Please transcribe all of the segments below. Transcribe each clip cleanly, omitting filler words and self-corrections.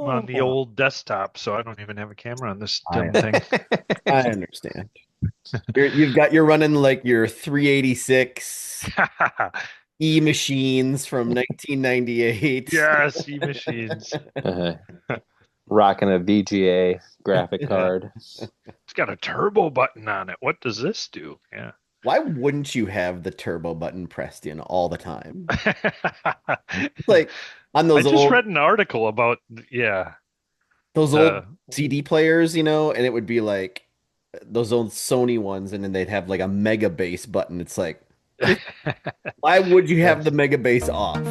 on the old desktop, so I don't even have a camera on this I dumb thing. I understand. You're running like your 386 E machines from 1998. Yes, e-machines. Uh, Rocking a VGA graphic card. It's got a turbo button on it. What does this do? Yeah. Why wouldn't you have the turbo button pressed in all the time? Like on I just read an article about, yeah, those old the CD players, and it would be like those old Sony ones, and then they'd have like a mega bass button. It's like, why would you have the yes. mega bass off?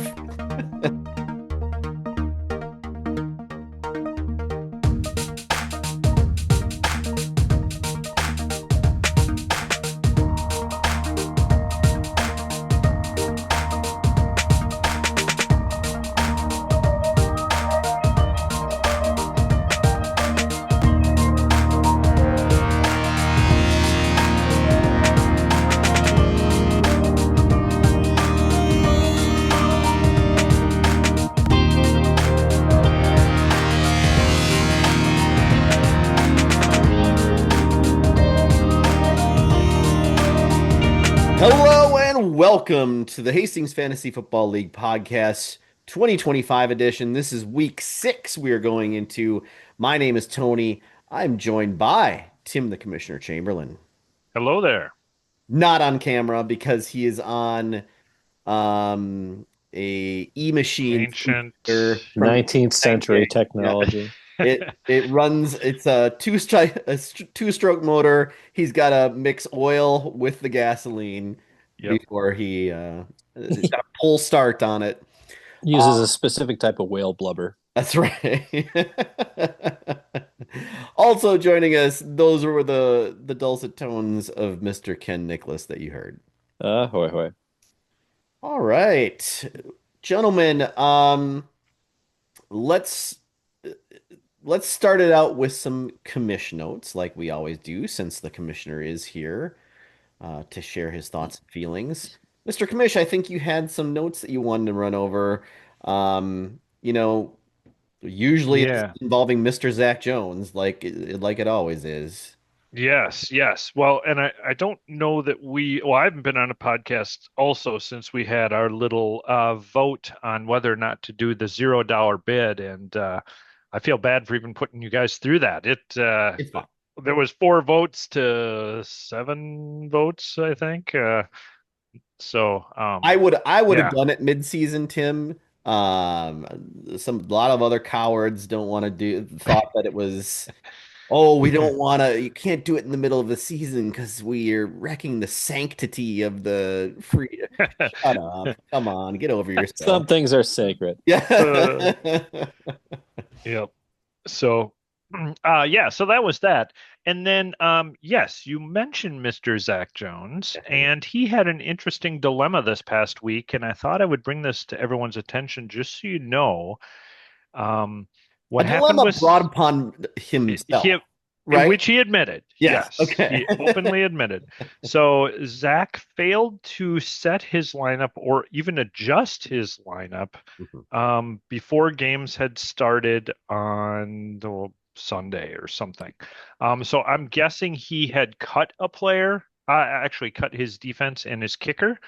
Hello and welcome to the Hastings Fantasy Football League podcast 2025 edition. This is week 6 we are going into. My name is Tony. I'm joined by Tim the Commissioner Chamberlain. Hello there. Not on camera because he is on um a e-machine Ancient. computer from 19th century yeah. technology. It runs. It's a two-stroke motor. He's got to mix oil with the gasoline Yep. before he it's got a pull start on it. Uses a specific type of whale blubber. That's right. Also joining us, those were the dulcet tones of Mr. Ken Nicholas that you heard. Hoy hoy. All right, gentlemen. Let's let's start it out with some commission notes, like we always do, since the commissioner is here to share his thoughts and feelings. Mr. Commish, I think you had some notes that you wanted to run over. Um, you know, Usually it's Yeah. involving Mr. Zach Jones, like it always is. Yes, yes. Well, and I don't know that I haven't been on a podcast also since we had our little vote on whether or not to do the $0 bid. And I feel bad for even putting you guys through that. It's fine. There was 4 votes to 7 votes, I think. So, I would have yeah. done it mid-season, Tim. A lot of other cowards don't want to thought that it was, oh, we don't want to, you can't do it in the middle of the season because we are wrecking the sanctity of the free. Shut up. Come on, get over Some yourself. things are sacred. Uh, Yeah. yep. So, yeah, so that was that. And then, yes, you mentioned Mr. Zach Jones, and he had an interesting dilemma this past week, and I thought I would bring this to everyone's attention just so you know. Um, A what happened dilemma brought was upon himself, he, in right? which he admitted, Yes. yes, Okay. he openly admitted. So Zach failed to set his lineup or even adjust his lineup Mhm. before games had started on the Sunday or something. So I'm guessing he had cut a player, actually cut his defense and his kicker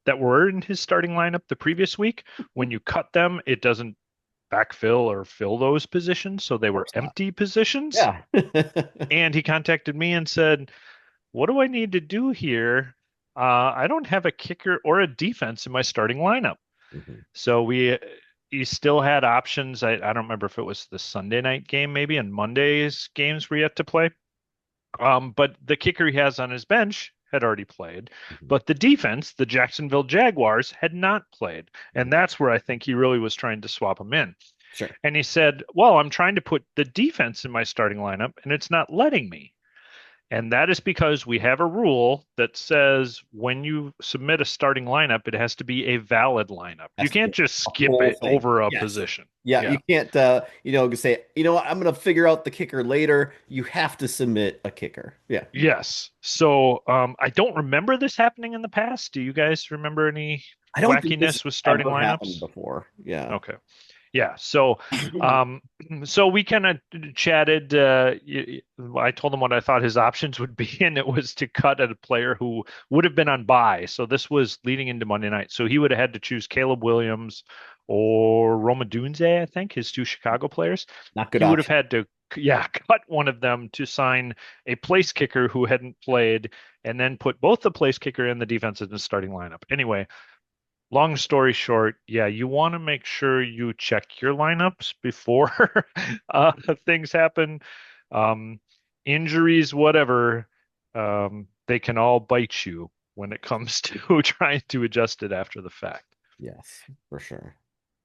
that were in his starting lineup the previous week. When you cut them, it doesn't backfill or fill those positions, so they Of were course not. empty positions. Yeah. And he contacted me and said, "What do I need to do here? I don't have a kicker or a defense in my starting lineup." Mhm. So he still had options. I don't remember if it was the Sunday night game, maybe, and Monday's games were yet to play. But the kicker he has on his bench had already played, Mhm. but the defense, the Jacksonville Jaguars, had not played. Mhm. And that's where I think he really was trying to swap him in. Sure. And he said, "Well, I'm trying to put the defense in my starting lineup, and it's not letting me." And that is because we have a rule that says when you submit a starting lineup, it has to be a valid lineup. You Has to be can't just a skip whole it thing. over a Yes. position. Yeah, Yeah. you can't say, what, I'm gonna figure out the kicker later. You have to submit a kicker. Yeah. Yes. So I don't remember this happening in the past. Do you guys remember any I don't think this wackiness with starting ever happened lineups? before. Yeah. Okay. Yeah. So, um, so we kind of chatted. I told him what I thought his options would be, and it was to cut at a player who would have been on bye. So this was leading into Monday night. So he would have had to choose Caleb Williams or Roma Dunze, I think, his two Chicago players. Not good He would have option. had to, yeah, cut one of them to sign a place kicker who hadn't played, and then put both the place kicker and the defense in the starting lineup. Anyway, long story short, yeah, you want to make sure you check your lineups before uh, things happen. Um, Injuries, whatever, they can all bite you when it comes to trying to adjust it after the fact. Yes, for sure.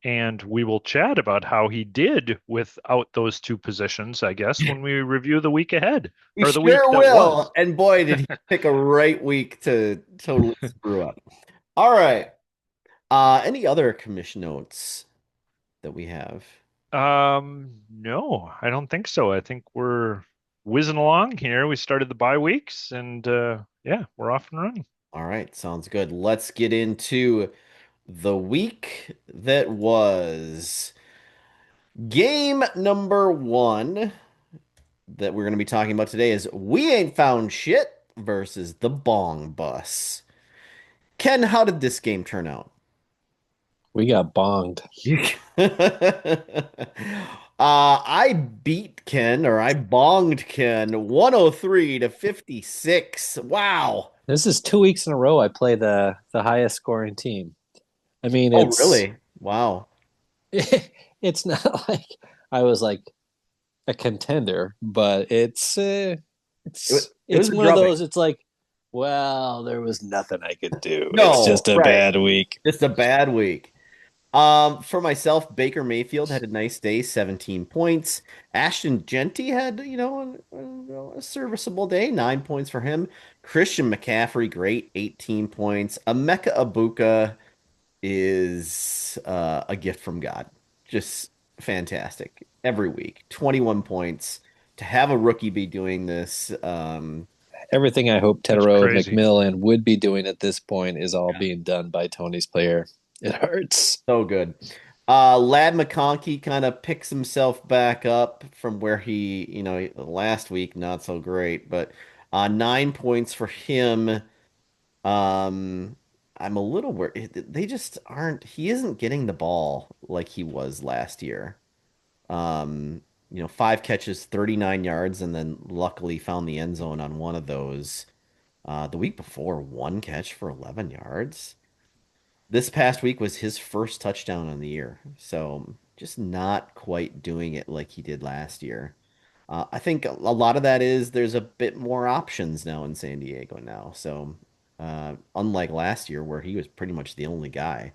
And we will chat about how he did without those two positions, I guess, when we review the week ahead We or the week sure that will. was. And boy, did he pick a right week to totally screw up. All right. Any other commission notes that we have? No, I don't think so. I think we're whizzing along here. We started the bye weeks and yeah, we're off and running. All right, sounds good. Let's get into the week that was. Game number one that we're going to be talking about today is We Ain't Found Shit versus the Bong Bus. Ken, how did this game turn out? We got bonged. I beat Ken, or I bonged Ken 103 to 56. Wow. This is 2 weeks in a row I play the highest scoring team. I mean, Oh, really? Wow. it's not like I was like a contender, but It, wa- it was it's a one of drubbing. those. It's like, well, there was nothing I could do. It's No, just a right. bad week. Just a bad week. For myself, Baker Mayfield had a nice day, 17 points. Ashton Genty had, a serviceable day, 9 points for him. Christian McCaffrey, great, 18 points. Emeka Abuka is a gift from God. Just fantastic every week. 21 points. To have a rookie be doing this, Everything I hope It's Tedero crazy. McMillan would be doing at this point is all being done by Tony's player. It hurts. so good. Lad McConkey kind of picks himself back up from where last week, not so great, but 9 points for him. Um, I'm a little worried. They just aren't, he isn't getting the ball like he was last year. Um, 5 catches, 39 yards, and then luckily found the end zone on one of those. The week before, one catch for 11 yards. This past week was his first touchdown on the year. So just not quite doing it like he did last year. I think a lot of that is there's a bit more options now in San Diego now. So unlike last year where he was pretty much the only guy.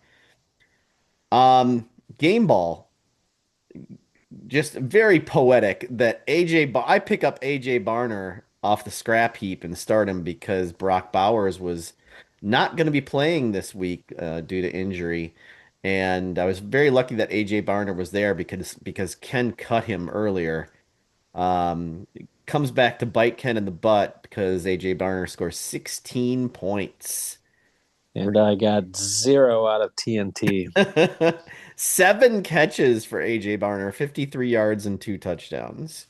Game ball, just very poetic that I pick up AJ Barner off the scrap heap and start him because Brock Bowers was not going to be playing this week due to injury. And I was very lucky that AJ Barner was there because Ken cut him earlier. Comes back to bite Ken in the butt because AJ Barner scores 16 points. And I got 0 out of TNT. 7 catches for AJ Barner, 53 yards and 2 touchdowns.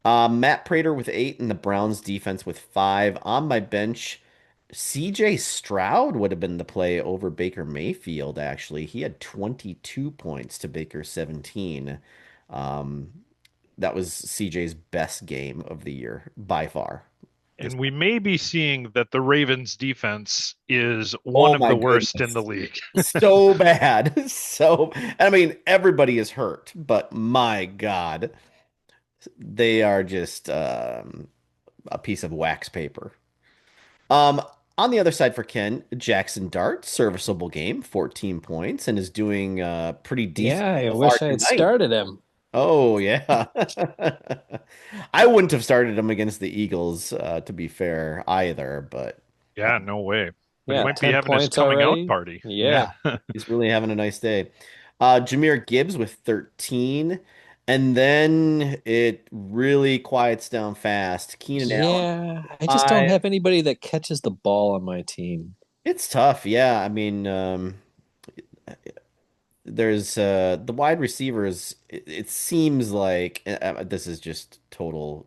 Matt Prater with 8 and the Browns defense with 5. On my bench, CJ Stroud would have been the play over Baker Mayfield, actually. He had 22 points to Baker's 17. Um, that was CJ's best game of the year by far. This, And we may be seeing that the Ravens defense is one oh of my the worst in the goodness. league. So bad. So, I mean, everybody is hurt, but my God, they are just a piece of wax paper. Um, on the other side for Ken, Jackson Dart, serviceable game, 14 points, and is doing pretty decent Yeah, I so far wish I had tonight. started him. Oh yeah. I wouldn't have started him against the Eagles, to be fair, either, but Yeah, no way. But he Yeah, might be 10 having his points coming out already. party. Yeah. Yeah. he's really having a nice day. Jahmyr Gibbs with 13, and then it really quiets down fast. Keenan Allen, Yeah, I just don't 5. have anybody that catches the ball on my team. It's tough, yeah. I mean, there's the wide receivers. It seems like this is just total.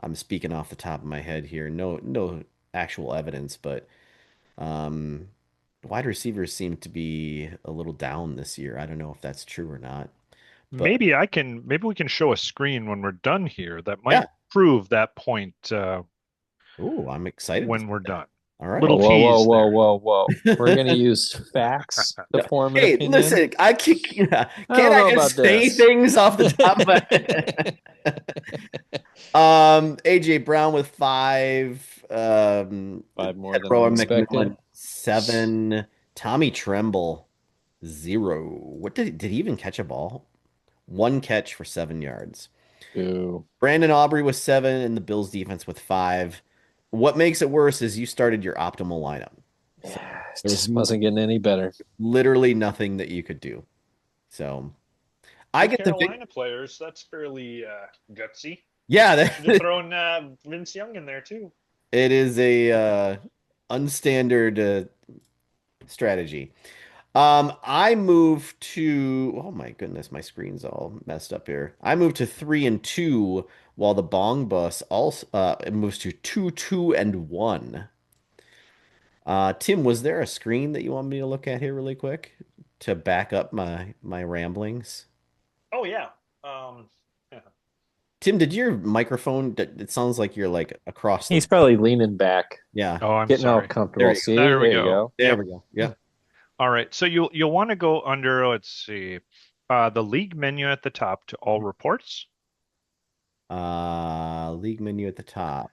I'm speaking off the top of my head here. No actual evidence, but um, wide receivers seem to be a little down this year. I don't know if that's true or not, but Maybe we can show a screen when we're done here that yeah. might prove that point Oh, I'm excited to when see we're that. done. All right. Whoa, Little whoa, whoa, tease whoa, there. whoa, whoa. We're gonna use facts to No. form an Hey, opinion. listen, I can't, I can't don't I know about just say this. things off the top of my head? AJ Brown with five, Five more than I Roa expected. McMillan seven, Tommy Tremble zero. What did he even catch a ball? One catch for 7 yards. Ooh, Brandon Aubrey with seven, and the Bills defense with five. What makes it worse is you started your optimal lineup. So yeah, it there was just wasn't getting any better. literally nothing that you could do. So I Two get the vic. Carolina players. That's fairly gutsy. Yeah, Should have thrown Vince Young in there too. it is a unstandard strategy. I moved to, oh my goodness, my screen's all messed up here. I moved to 3-2 while the Bong Bus also it moves to 2-2-1. Tim, was there a screen that you want me to look at here really quick to back up my ramblings? Oh yeah. Yeah. Tim, did your microphone, it sounds like you're like across the, He's probably leaning back, yeah, Oh, I'm getting all sorry. there comfortable. you go. See, There we there you go. go. There Yep. we go. Yeah. All right. So you'll want to go under, let's see, the league menu at the top to all reports. League menu at the top.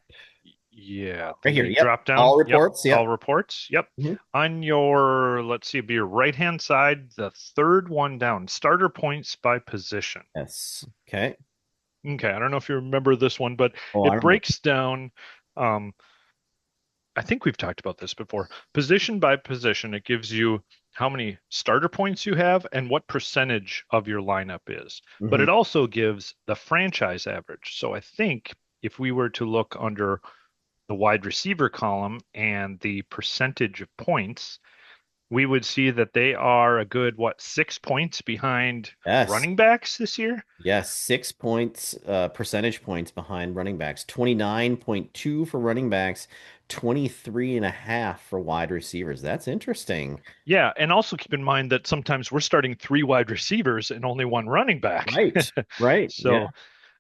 Yeah, the Right here. league Yep. drop down. All Yep. reports. All Yep. reports. Yep. Mhm. On your, let's see, it'd be your right-hand side, the third one down, starter points by position. Yes. Okay. Okay, I don't know if you remember this one, but Oh, I it remember. breaks down. Um, I think we've talked about this before. Position by position, it gives you how many starter points you have and what percentage of your lineup is. But Hmm. it also gives the franchise average. So I think if we were to look under the wide receiver column and the percentage of points, we would see that they are a good, what, 6 points behind Yes. running backs this year? Yes. 6 points, percentage points behind running backs. 29.2 for running backs, 23 and a half for wide receivers. That's interesting. Yeah, and also keep in mind that sometimes we're starting three wide receivers and only one running back. Right. Right. Yeah.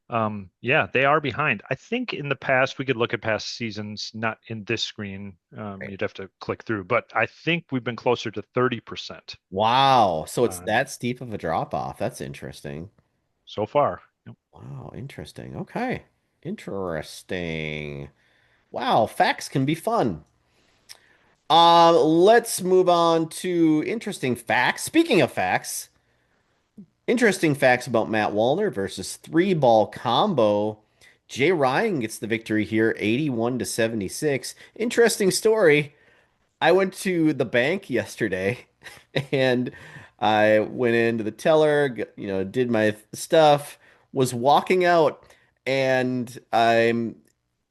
So, yeah, they are behind. I think in the past we could look at past seasons, not in this screen. Right. You'd have to click through, but I think we've been closer to 30% Wow. So it's on that steep of a drop off. That's interesting. so far. Yep. Wow. Interesting. Okay. Interesting. Wow. Facts can be fun. Let's move on to interesting facts. Speaking of facts, interesting facts about Matt Wallner versus three ball combo. Jay Ryan gets the victory here, 81 to 76. Interesting story. I went to the bank yesterday and I went into the teller, did my stuff, was walking out, and I'm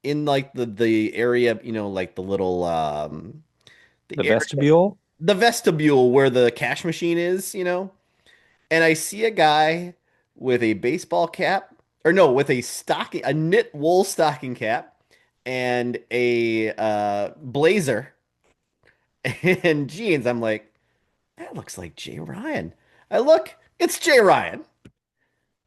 in like the area, like the little the The area, vestibule, the vestibule where the cash machine is. And I see a guy with a baseball cap, or no, with a knit wool stocking cap and a blazer and jeans. I'm like, that looks like Jay Ryan. I look, it's Jay Ryan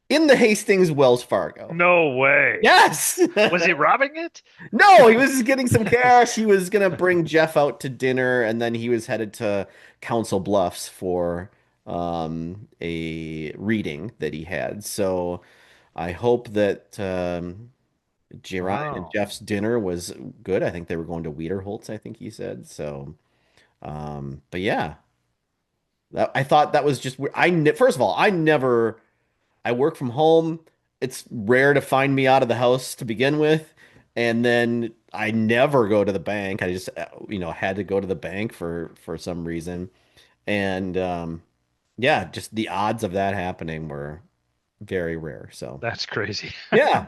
in the Hastings Wells Fargo. No way. Yes. Was he robbing it? No, he was just getting some cash. He was gonna bring Jeff out to dinner, and then he was headed to Council Bluffs for a reading that he had. So I hope that Jay Ryan and Wow. Jeff's dinner was good. I think they were going to Wiederholtz, I think he said. So, but yeah, I thought that was just weird. First of all, I work from home. It's rare to find me out of the house to begin with. And then I never go to the bank. I just, had to go to the bank for some reason. And yeah, just the odds of that happening were very rare. So, That's crazy. yeah.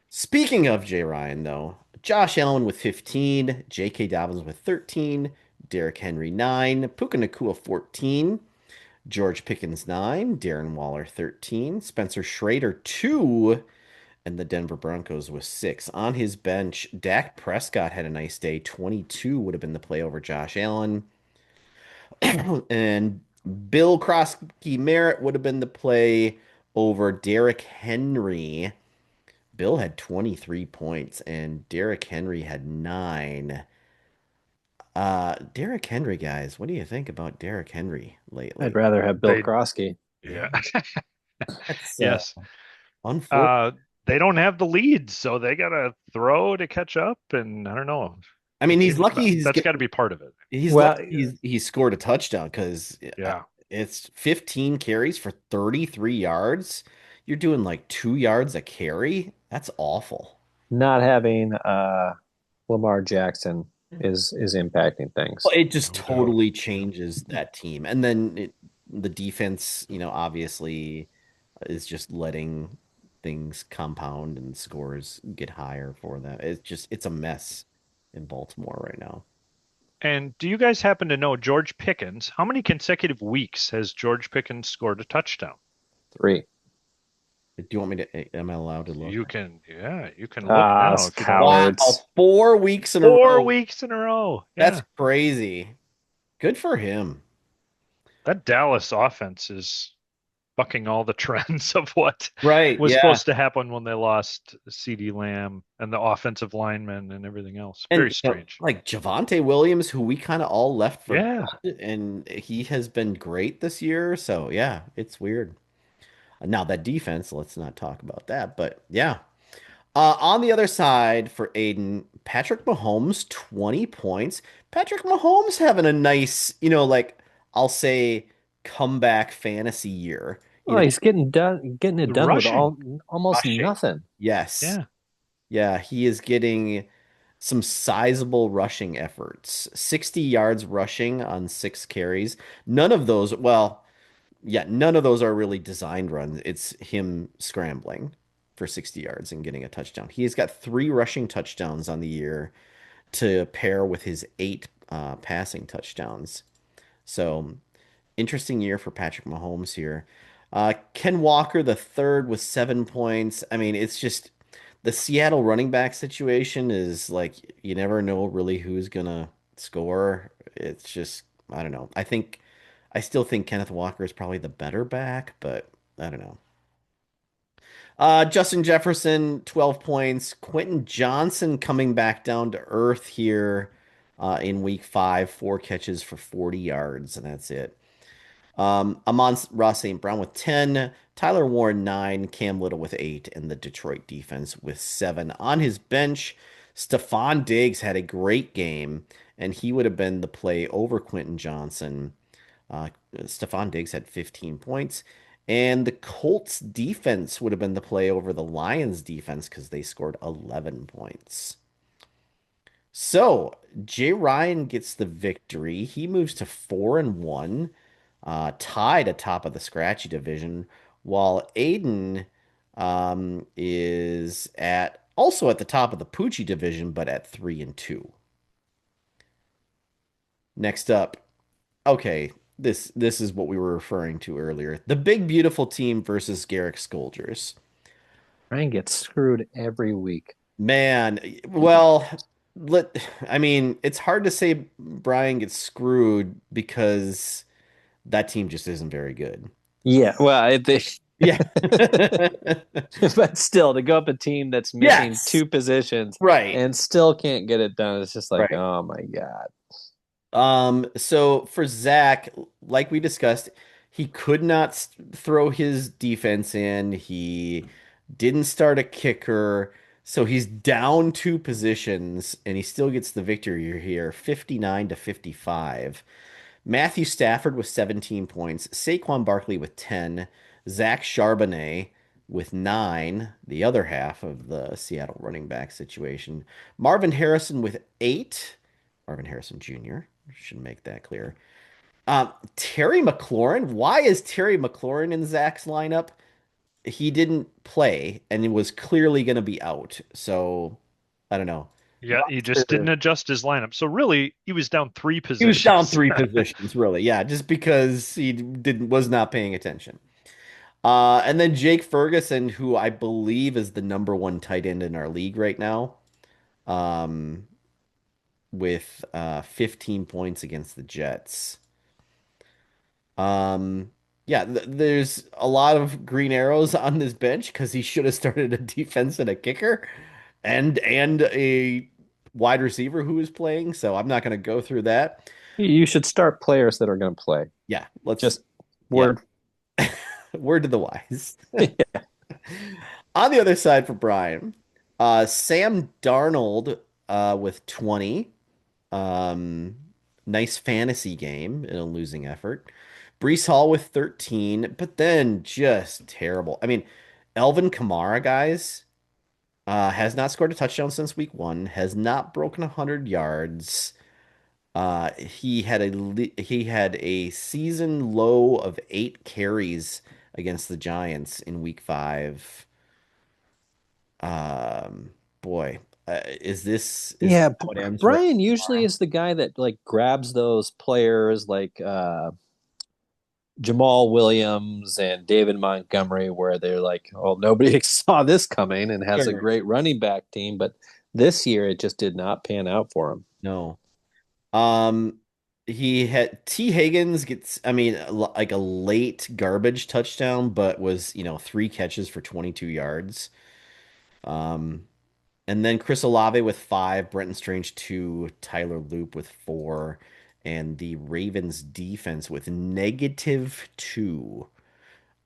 Speaking of Jay Ryan, though, Josh Allen with 15, J.K. Dobbins with 13, Derrick Henry 9, Puka Nacua 14. George Pickens 9, Darren Waller 13, Spencer Schrader 2, and the Denver Broncos with 6. On his bench, Dak Prescott had a nice day. 22 would have been the play over Josh Allen. And Bill Krosky Merritt would have been the play over Derrick Henry. Bill had 23 points and Derrick Henry had 9. Derrick Henry, guys, what do you think about Derrick Henry I'd lately? rather have Bill They, Krosky. yeah, That's yes. unfortunate. They don't have the leads, so they gotta throw to catch up, and I don't know. I mean, he's It, lucky that's got to be part of it. he's Well, lucky he scored a touchdown because Yeah. it's 15 carries for 33 yards. You're doing like 2 yards a carry. That's awful. not having Lamar Jackson is impacting things. Well, it just No doubt. totally changes that team. And then the defense, obviously is just letting things compound and scores get higher for them. It's a mess in Baltimore right now. And do you guys happen to know George Pickens? How many consecutive weeks has George Pickens scored a touchdown? 3. Do you want me to, am I allowed to look? Yeah, you can look Ah, now if you don't Wow, mind. cowards. 4 weeks in a 4 weeks in a row. That's Yeah. crazy. Good for him. That Dallas offense is bucking all the trends of what Right. was Yeah. supposed to happen when they lost CD Lamb and the offensive linemen and everything else. And Very strange. like Javante Williams, who we kind of all left for Yeah. dead, and he has been great this year. So yeah, it's weird. Now that defense, let's not talk about that. But yeah. On the other side for Aiden, Patrick Mahomes, 20 points. Patrick Mahomes having a nice, like I'll say comeback fantasy year. Oh, he's getting it The done with rushing. almost Rushing. nothing. Yes. Yeah. Yeah, he is getting some sizable rushing efforts. 60 yards rushing on 6 carries. None of those, well, yeah, none of those are really designed runs. It's him scrambling for 60 yards and getting a touchdown. He has got 3 rushing touchdowns on the year to pair with his 8 passing touchdowns. So interesting year for Patrick Mahomes here. Ken Walker, the third, with 7 points. I mean, it's just the Seattle running back situation is like you never know really who's gonna score. It's just I don't know. I still think Kenneth Walker is probably the better back, but I don't know. Justin Jefferson, 12 points. Quentin Johnson coming back down to earth here in week 5, 4 catches for 40 yards, and that's it. Amon Ross St. Brown with 10, Tyler Warren 9, Cam Little with 8, and the Detroit defense with 7. On his bench, Stephon Diggs had a great game, and he would have been the play over Quentin Johnson. Stephon Diggs had 15 points, and the Colts defense would have been the play over the Lions defense because they scored 11 points. So Jay Ryan gets the victory. He moves to 4-1, tied atop of the scratchy division, while Aiden is at also at the top of the Poochie division, but at 3-2. Next up, okay, this is what we were referring to earlier. The big beautiful team versus Garrick Scolders. Ryan gets screwed every week. Man, well, let I mean, it's hard to say Brian gets screwed because that team just isn't very good. Yeah, well, Yeah. but still, to go up a team that's missing Yes. 2 positions Right. and still can't get it done, it's just like, Right. oh my God. So for Zach, like we discussed, he could not throw his defense in. He didn't start a kicker. So he's down 2 positions and he still gets the victory here, 59 to 55. Matthew Stafford with 17 points, Saquon Barkley with 10, Zach Charbonnet with 9, the other half of the Seattle running back situation. Marvin Harrison with 8, Marvin Harrison Jr. Should make that clear. Terry McLaurin. Why is Terry McLaurin in Zach's lineup? He didn't play and it was clearly going to be out. So I don't know. Yeah, he just didn't adjust his lineup. So really, he was down three He was down positions. three positions, really. Yeah, just because he didn't was not paying attention. And then Jake Ferguson, who I believe is the number one tight end in our league right now, um, with 15 points against the Jets. Um, yeah, there's a lot of green arrows on this bench because he should have started a defense and a kicker and a wide receiver who is playing. So I'm not going to go through that. You should start players that are going to play. Yeah, let's Just yeah. word. Word to the wise. On the other side for Brian, Sam Darnold with 20. Um, nice fantasy game in a losing effort. Brees Hall with 13, but then just terrible. I mean, Elvin Kamara, guys, has not scored a touchdown since week one, has not broken 100 yards. He had a season low of 8 carries against the Giants in week five. Um, boy, is Yeah, how it ends for Brian usually tomorrow? is the guy that like grabs those players like Jamal Williams and David Montgomery, where they're like, oh, nobody saw this coming and has a Sure. great running back team. But this year it just did not pan out for him. No. Um, he had T. Higgins gets, I mean, like a late garbage touchdown, but was, 3 catches for 22 yards. Um, and then Chris Olave with 5, Brenton Strange 2, Tyler Loop with 4, and the Ravens defense with -2.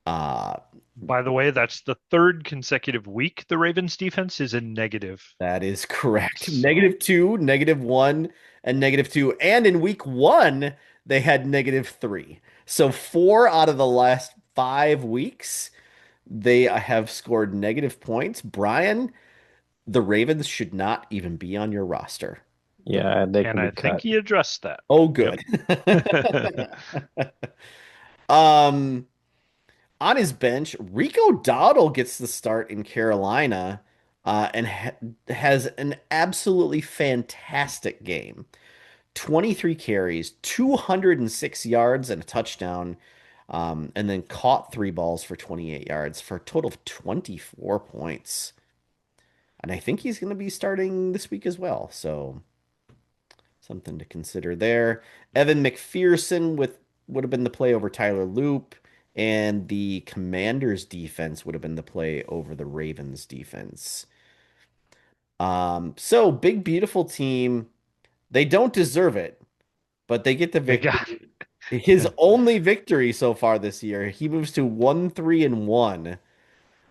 Uh, By the way, that's the third consecutive week the Ravens defense is in negative. that is correct. So -2, -1, and -2. And in week one, they had -3. So 4 out of the last 5 weeks, they have scored negative points. Brian, the Ravens should not even be on your roster. The Yeah, and they and can be I think cut. he addressed that. Oh, Yep. good. Um, on his bench, Rico Dowdle gets the start in Carolina, and ha has an absolutely fantastic game. 23 carries, 206 yards, and a touchdown, and then caught 3 balls for 28 yards for a total of 24 points. And I think he's going to be starting this week as well. So something to consider there. Evan McPherson with would have been the play over Tyler Loop, and the Commanders defense would have been the play over the Ravens defense. So big beautiful team. They don't deserve it, but they get the They got victory. His only victory so far this year. He moves to 1-3-1,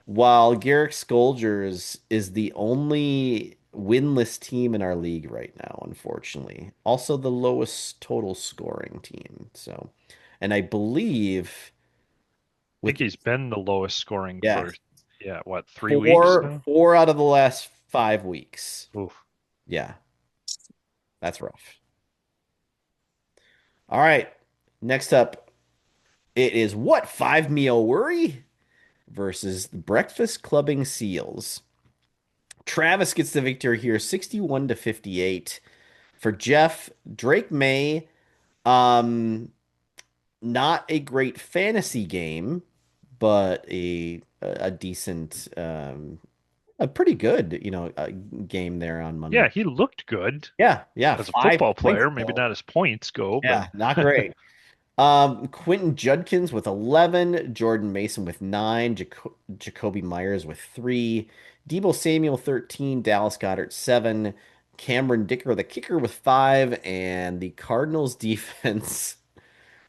while Garrick Scolders is the only winless team in our league right now, unfortunately. Also the lowest total scoring team. So, and I believe I think with he's been the lowest scoring yeah, for yeah, what, 3 weeks four now? four out of the last 5 weeks. Oof. Yeah, that's rough. All right. Next up, it is what 5 meal worry versus the breakfast clubbing seals. Travis gets the victory here, 61 to 58. For Jeff, Drake May, um, not a great fantasy game, but a decent, a pretty good, game there on Monday. Yeah, he looked good Yeah, yeah, as a 5 points football player. Maybe though. not as points go, but Yeah, not great. Quentin Judkins with 11, Jordan Mason with 9, Jacoby Myers with 3, Debo Samuel 13, Dallas Goedert 7, Cameron Dicker the kicker with 5, and the Cardinals defense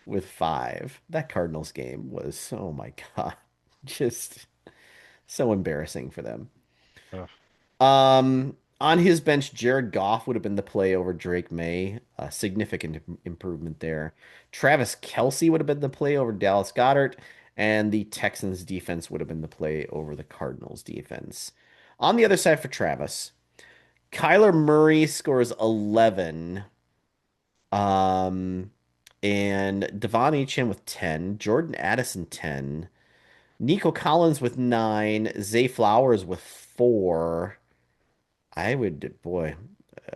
with 5. That Cardinals game was, oh my God, just so embarrassing for them. On his bench, Jared Goff would have been the play over Drake May. A significant improvement there. Travis Kelce would have been the play over Dallas Goedert, and the Texans defense would have been the play over the Cardinals defense. On the other side for Travis, Kyler Murray scores 11. Um, and Devon Achane with 10, Jordan Addison 10, Nico Collins with 9, Zay Flowers with 4. I would, boy.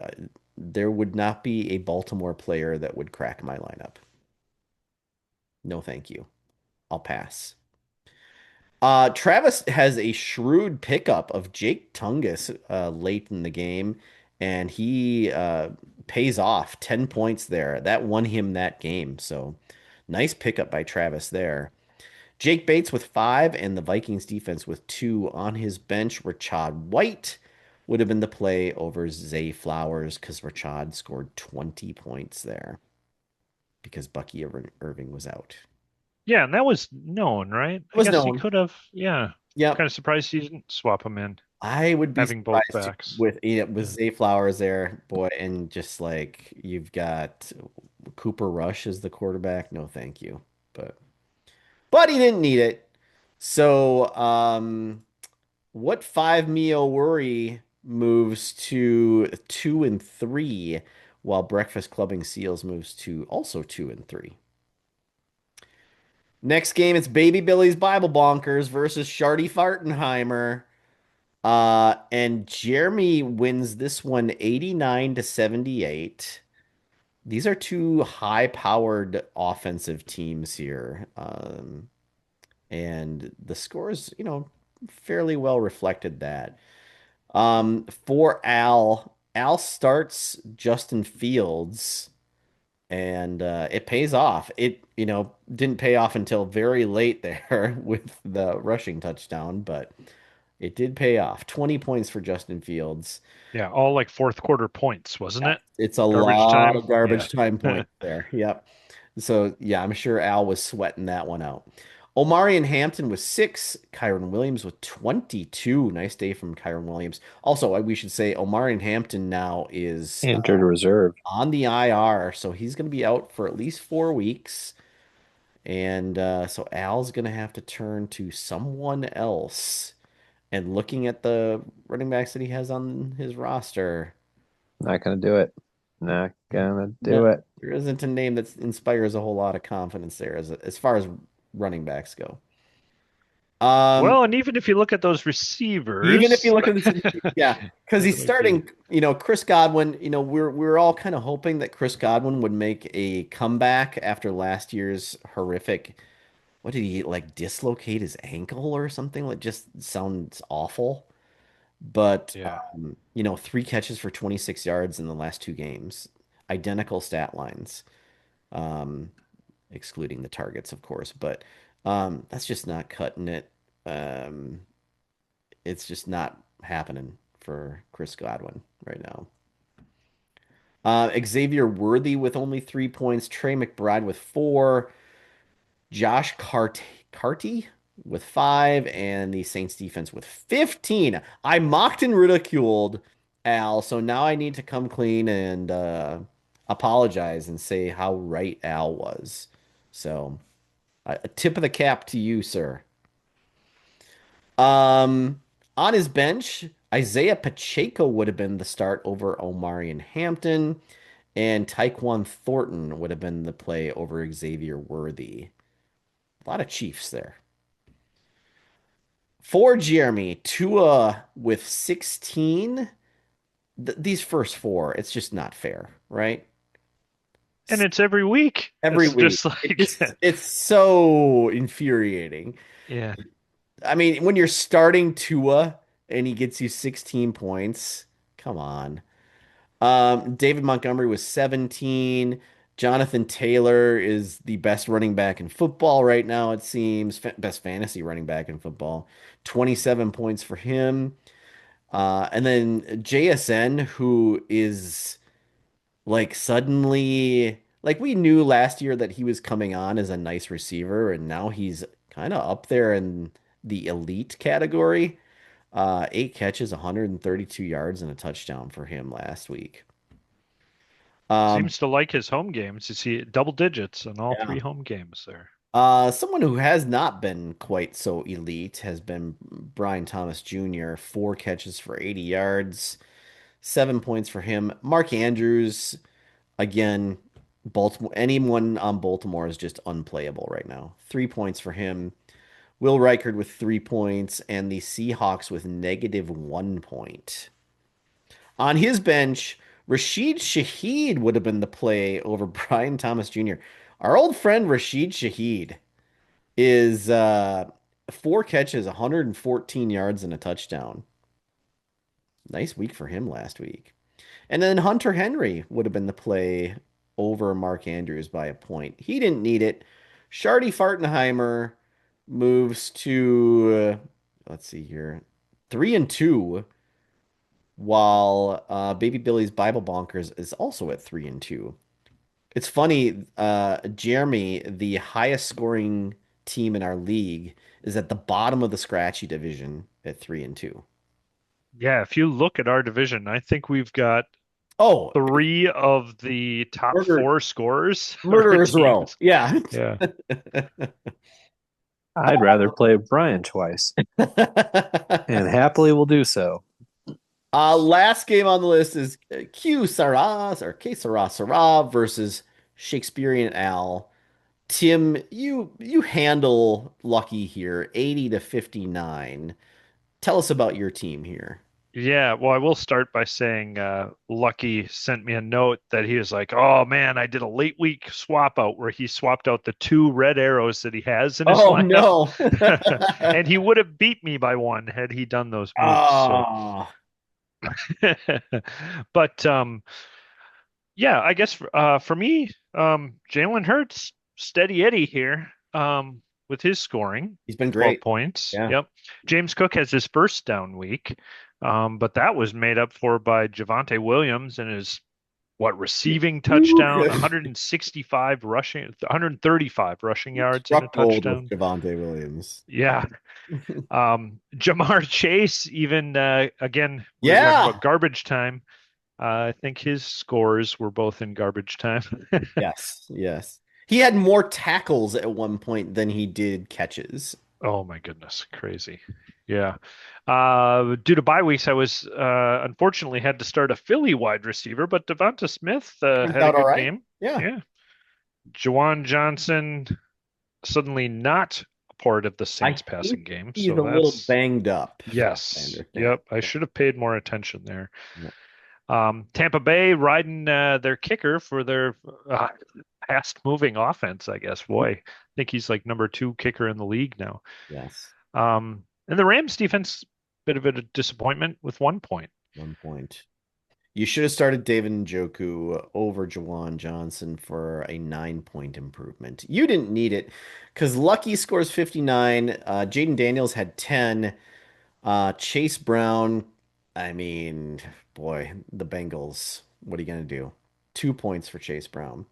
Uh, there would not be a Baltimore player that would crack my lineup. No, thank you. I'll pass. Travis has a shrewd pickup of Jake Tungus late in the game, and he pays off 10 points there. That won him that game. So nice pickup by Travis there. Jake Bates with five, and the Vikings defense with two on his bench. Rashad White would have been the play over Zay Flowers because Rashad scored 20 points there because Irving was out. Yeah, and that was known, right? It I was guess he known. could have. Yeah, Yep. kind of surprised he didn't swap him in, I would be having both surprised too backs. with with Yeah. Zay Flowers there, boy, and just like you've got Cooper Rush as the quarterback. No, thank you. But he didn't need it. So what five meal worry moves to 2 and 3, while breakfast clubbing seals moves to also 2 and 3. Next game, it's Baby Billy's Bible Bonkers versus Shardy Fartenheimer. And Jeremy wins this one 89 to 78. These are two high-powered offensive teams here. And the scores, fairly well reflected that. For Al starts Justin Fields, and it pays off. It, didn't pay off until very late there with the rushing touchdown, but it did pay off. 20 points for Justin Fields. Yeah, all like fourth quarter points, wasn't Yeah. it? It's a Garbage lot time. of Yeah. garbage time points there. Yep. So yeah, I'm sure Al was sweating that one out. Omari and Hampton with six, Kyron Williams with 22. Nice day from Kyron Williams. Also, we should say Omari and Hampton now is Injured reserve. on the IR, so he's going to be out for at least 4 weeks. And so Al's going to have to turn to someone else. And looking at the running backs that he has on his roster, Not gonna do it. Not gonna do no, it. there isn't a name that inspires a whole lot of confidence there as far as running backs go. Um, Well, and even if you look at those Even if you receivers, look at this, yeah, because it he's might be. starting, Chris Godwin, we're all kind of hoping that Chris Godwin would make a comeback after last year's horrific. What did he like dislocate his ankle or something? Like just sounds awful. But Yeah. 3 catches for 26 yards in the last two games, identical stat lines, um, excluding the targets, of course. But that's just not cutting it. Um, it's just not happening for Chris Godwin right now. Xavier Worthy with only 3 points, Trey McBride with four, Carty with five, and the Saints defense with 15. I mocked and ridiculed Al, so now I need to come clean and apologize and say how right Al was. So, a tip of the cap to you, sir. Um, on his bench, Isaiah Pacheco would have been the start over Omari and Hampton, and Tyquan Thornton would have been the play over Xavier Worthy. A lot of Chiefs there. For Jeremy, Tua with 16. These first four, it's just not fair, right? And it's every week. Every It's week. just like, It's so infuriating. yeah. I mean, when you're starting Tua and he gets you 16 points, come on. David Montgomery was 17. Jonathan Taylor is the best running back in football right now, it seems. Best fantasy running back in football. 27 points for him. And then JSN, who is like suddenly, like we knew last year that he was coming on as a nice receiver, and now he's kind of up there in the elite category. 8 catches, 132 yards, and a touchdown for him last week. Um, Seems to like his home games. You see double digits in all yeah. three home games there. Someone who has not been quite so elite has been Brian Thomas Jr. 4 catches for 80 yards, 7 points for him. Mark Andrews, again, Baltimore, anyone on Baltimore is just unplayable right now. 3 points for him. Will Reichard with 3 points, and the Seahawks with -1 point. On his bench, Rashid Shaheed would have been the play over Brian Thomas Jr. Our old friend Rashid Shaheed is 4 catches, 114 yards, and a touchdown. Nice week for him last week. And then Hunter Henry would have been the play over Mark Andrews by a point. He didn't need it. Shardy Fartenheimer moves to let's see here, 3-2, while Baby Billy's Bible Bonkers is also at 3-2. It's funny, Jeremy, the highest scoring team in our league, is at the bottom of the scratchy division at 3-2. Yeah, if you look at our division, I think we've got Oh, three of the top murder, four scorers are our murderer's row. teams. Yeah. Yeah. I'd rather play Brian twice, and happily will do so. Last game on the list is Q Saraz or K Sarah Sarah versus Shakespearean Al. Tim, you handle Lucky here, 80 to 59. Tell us about your team here. Yeah, well, I will start by saying Lucky sent me a note that he was like, "Oh man, I did a late week swap out where he swapped out the two red arrows that he has in his Oh lineup, no. and he would have beat me by one had he done those moves." So, Ah, but yeah, I guess for me, Jalen Hurts, steady Eddie here with his scoring, he's been 12 great. points. Yeah. Yep. James Cook has his first down week, but that was made up for by Javonte Williams and his receiving touchdown, 165 rushing, 135 rushing You yards and a struck gold with touchdown. Javonte Williams. Yeah. Jamar Chase, even again, we were talking Yeah. about garbage time. I think his scores were both in garbage time. Yes. Yes. He had more tackles at one point than he did catches. Oh my goodness, crazy. Yeah. Due to bye weeks, I was unfortunately had to start a Philly wide receiver, but Devonta Smith Turns had a out all good right. game. Yeah. Yeah. Jawan Johnson suddenly not a part of the I Saints think passing game, he's so a little that's banged up, from what I yes. understand. Yep. I should have paid more attention there. Yeah. Tampa Bay riding their kicker for their uh, fast moving offense, I guess. Boy, I think he's like number two kicker in the league now. Yes. And the Rams defense, bit of a disappointment with 1 point. 1 point. You should have started David Njoku over Jawan Johnson for a 9 point improvement. You didn't need it because Lucky scores 59. Jaden Daniels had 10. Chase Brown, I mean, boy, the Bengals, what are you going to do? 2 points for Chase Brown.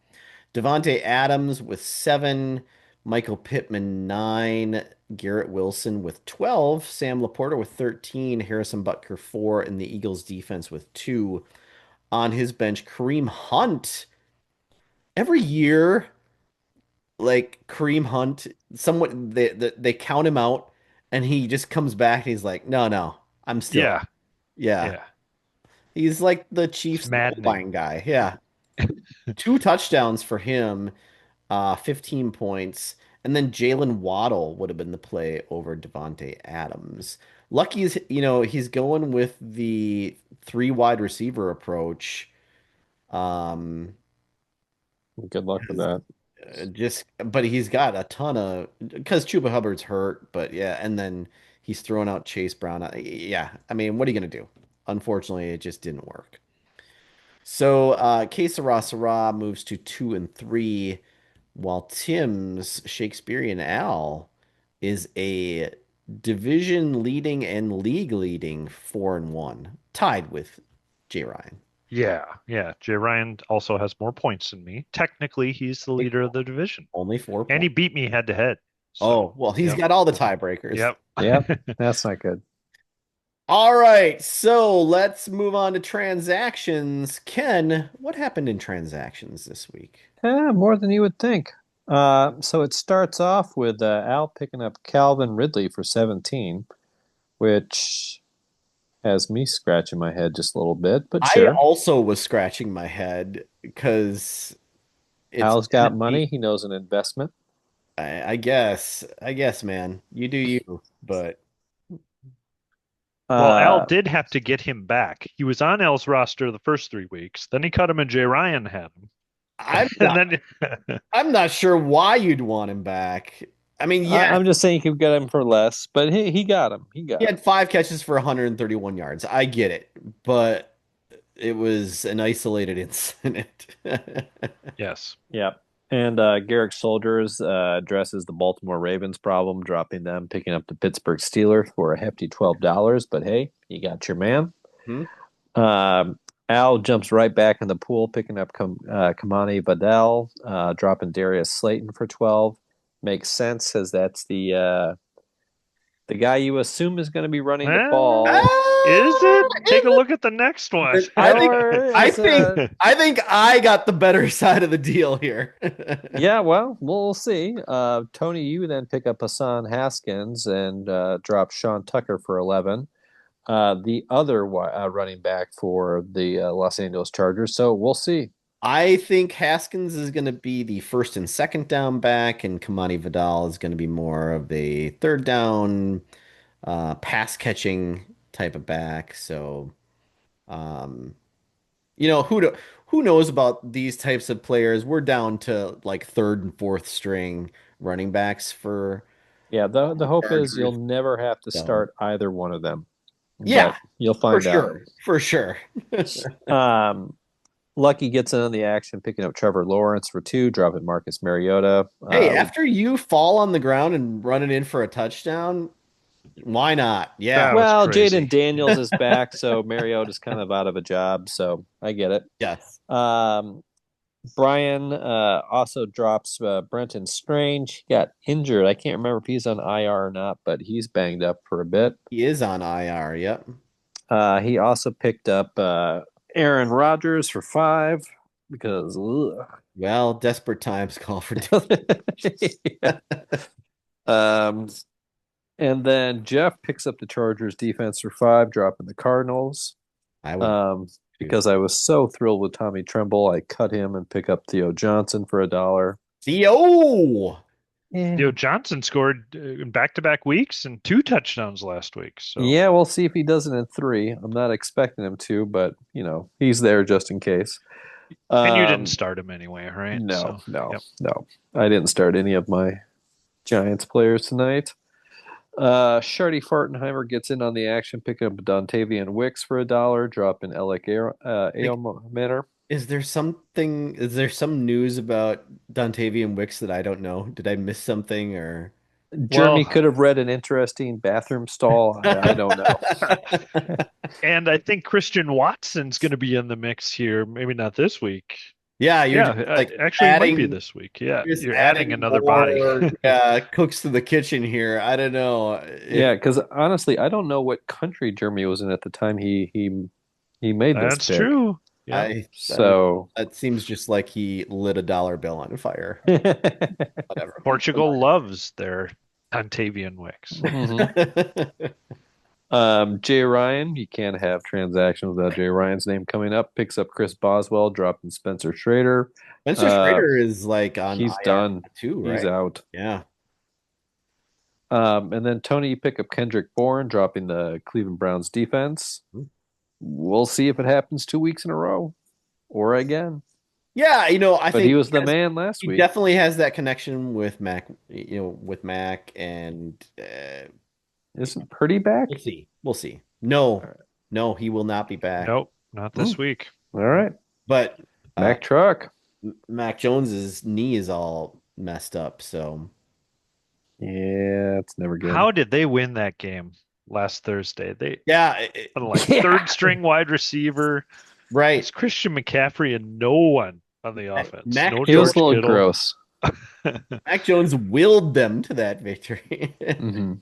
Devontae Adams with 7. Michael Pittman, 9. Garrett Wilson with 12. Sam Laporta with 13. Harrison Butker, 4. And the Eagles defense with 2. On his bench, Kareem Hunt. Every year, like Kareem Hunt, someone they count him out, and he just comes back and he's like, no, no, I'm still, Yeah, yeah. yeah. He's like the It's Chiefs goal maddening. line guy. Yeah. 2 touchdowns for him, 15 points. And then Jalen Waddle would have been the play over Devontae Adams. Lucky's, he's going with the three wide receiver approach. Um, Good luck with that. but he's got a ton of because Chuba Hubbard's hurt, but yeah, and then he's throwing out Chase Brown. Yeah, I mean, what are you gonna do? Unfortunately, it just didn't work. So K Sarah moves to 2-3, while Tim's Shakespearean Al is a division leading and league leading 4-1, tied with J Ryan. Yeah, yeah. Jay Ryan also has more points than me. Technically, he's the leader of the division, Only four and he points. beat me head to head. Oh, So, well, he's yep, got all the tiebreakers. yep. Yep, that's not good. All right, so let's move on to transactions. Ken, what happened in transactions this week? More than you would think. So it starts off with Al picking up Calvin Ridley for 17, which has me scratching my head just a little bit, but I sure. also was scratching my head because it's Al's gonna got money. be, He knows an investment. I guess, man, you do you, but Well, Al Uh, did have to get him back. He was on Al's roster the first 3 weeks. Then he cut him and Jay Ryan had him. I'm And not then I'm not sure why you'd want him back. I mean, yeah, I'm just saying you could get him for less, but he got him. He he got him. had 5 catches for 131 yards. I get it, but it was an isolated incident. yes. Yep. And Garrick Soldiers addresses the Baltimore Ravens problem, dropping them, picking up the Pittsburgh Steelers for a hefty $12. But hey, you got your man. Hmm? Um, Al jumps right back in the pool, picking up Kamani Vidal, dropping Darius Slayton for 12. Makes sense, as that's the guy you assume is going to be running the Well, ball. is it? Take Is a it? look at the next one. I think Or I is think I think I got the better side of the deal here. Yeah, well, we'll see. Tony, you then pick up Hassan Haskins and drop Sean Tucker for 11. The other running back for the Los Angeles Chargers. So we'll see. I think Haskins is going to be the first and second down back, and Kamani Vidal is going to be more of a third down pass catching type of back. So, um, who knows about these types of players? We're down to like third and fourth string running backs for Yeah, the hope is you'll Chargers. never have to So, start either one of them, yeah, but you'll for find out. sure, for sure. Um, Lucky gets in on the action, picking up Trevor Lawrence for 2, dropping Marcus Mariota. Hey, after you fall on the ground and run it in for a touchdown, why not? That Yeah. was Well, Jaden crazy. Daniels is back, so Mariota's kind of out of a job, so I get it. Yes. Um, Brian also drops Brenton Strange. He got injured. I can't remember if he's on IR or not, but he's banged up for a bit. He is on IR. Yep. He also picked up Aaron Rodgers for 5 because. Well, desperate times call for. Yeah. Um, and then Jeff picks up the Chargers defense for 5, dropping the Cardinals. I would too. Because I was so thrilled with Tommy Tremble, I cut him and pick up Theo Johnson for $1. Theo. Yeah. Theo Johnson scored in back-to-back weeks and 2 touchdowns last week. So, Yeah, we'll see if he does it in 3. I'm not expecting him to, but he's there just in case. and you didn't Um, start him anyway, right? no, So, no, yep. no. I didn't start any of my Giants players tonight. Shardy Fartenheimer gets in on the action, picking up Dontavian Wicks for $1, dropping Alec Like, Manor. is there some news about Dontavian Wicks that I don't know? Did I miss something or Jeremy Well, could have read an interesting bathroom stall. I don't know. and I think Christian Watson's going to be in the mix here. Maybe not this week. Yeah, you're Yeah, just like actually, it might be adding this week. Yeah, you're just you're adding adding another body. more cooks to the kitchen here. I don't know if Yeah, because honestly, I don't know what country Jeremy was in at the time he made this That's pick. true. Yeah. So that seems just like he lit a dollar bill on fire. Whatever. Portugal loves their Ontavian Wicks. Mhm. Jay Ryan, you can't have transactions without Jay Ryan's name coming up. Picks up Chris Boswell, dropping Spencer Schrader. Spencer Uh, Schrader is like on he's IR done. too, He's right? out. Yeah. And then Tony, you pick up Kendrick Bourne, dropping the Cleveland Browns defense. We'll see if it happens 2 weeks in a row or again. Yeah, I But he think was the man last he week. definitely has that connection with Mac, with Mac, and Isn't Purdy back? we'll see. We'll see. All No, right. no, he will not be back. Nope, not this week. All right. But uh, Mac Truck. Mac Jones's knee is all messed up, so Yeah, it's never good. How did they win that game last Thursday? They yeah, like Yeah. third string wide receiver. right. It's Christian McCaffrey and no one on the offense. Mac No He was George a little Kittle. gross. Mac Jones willed them to that victory. Hmm.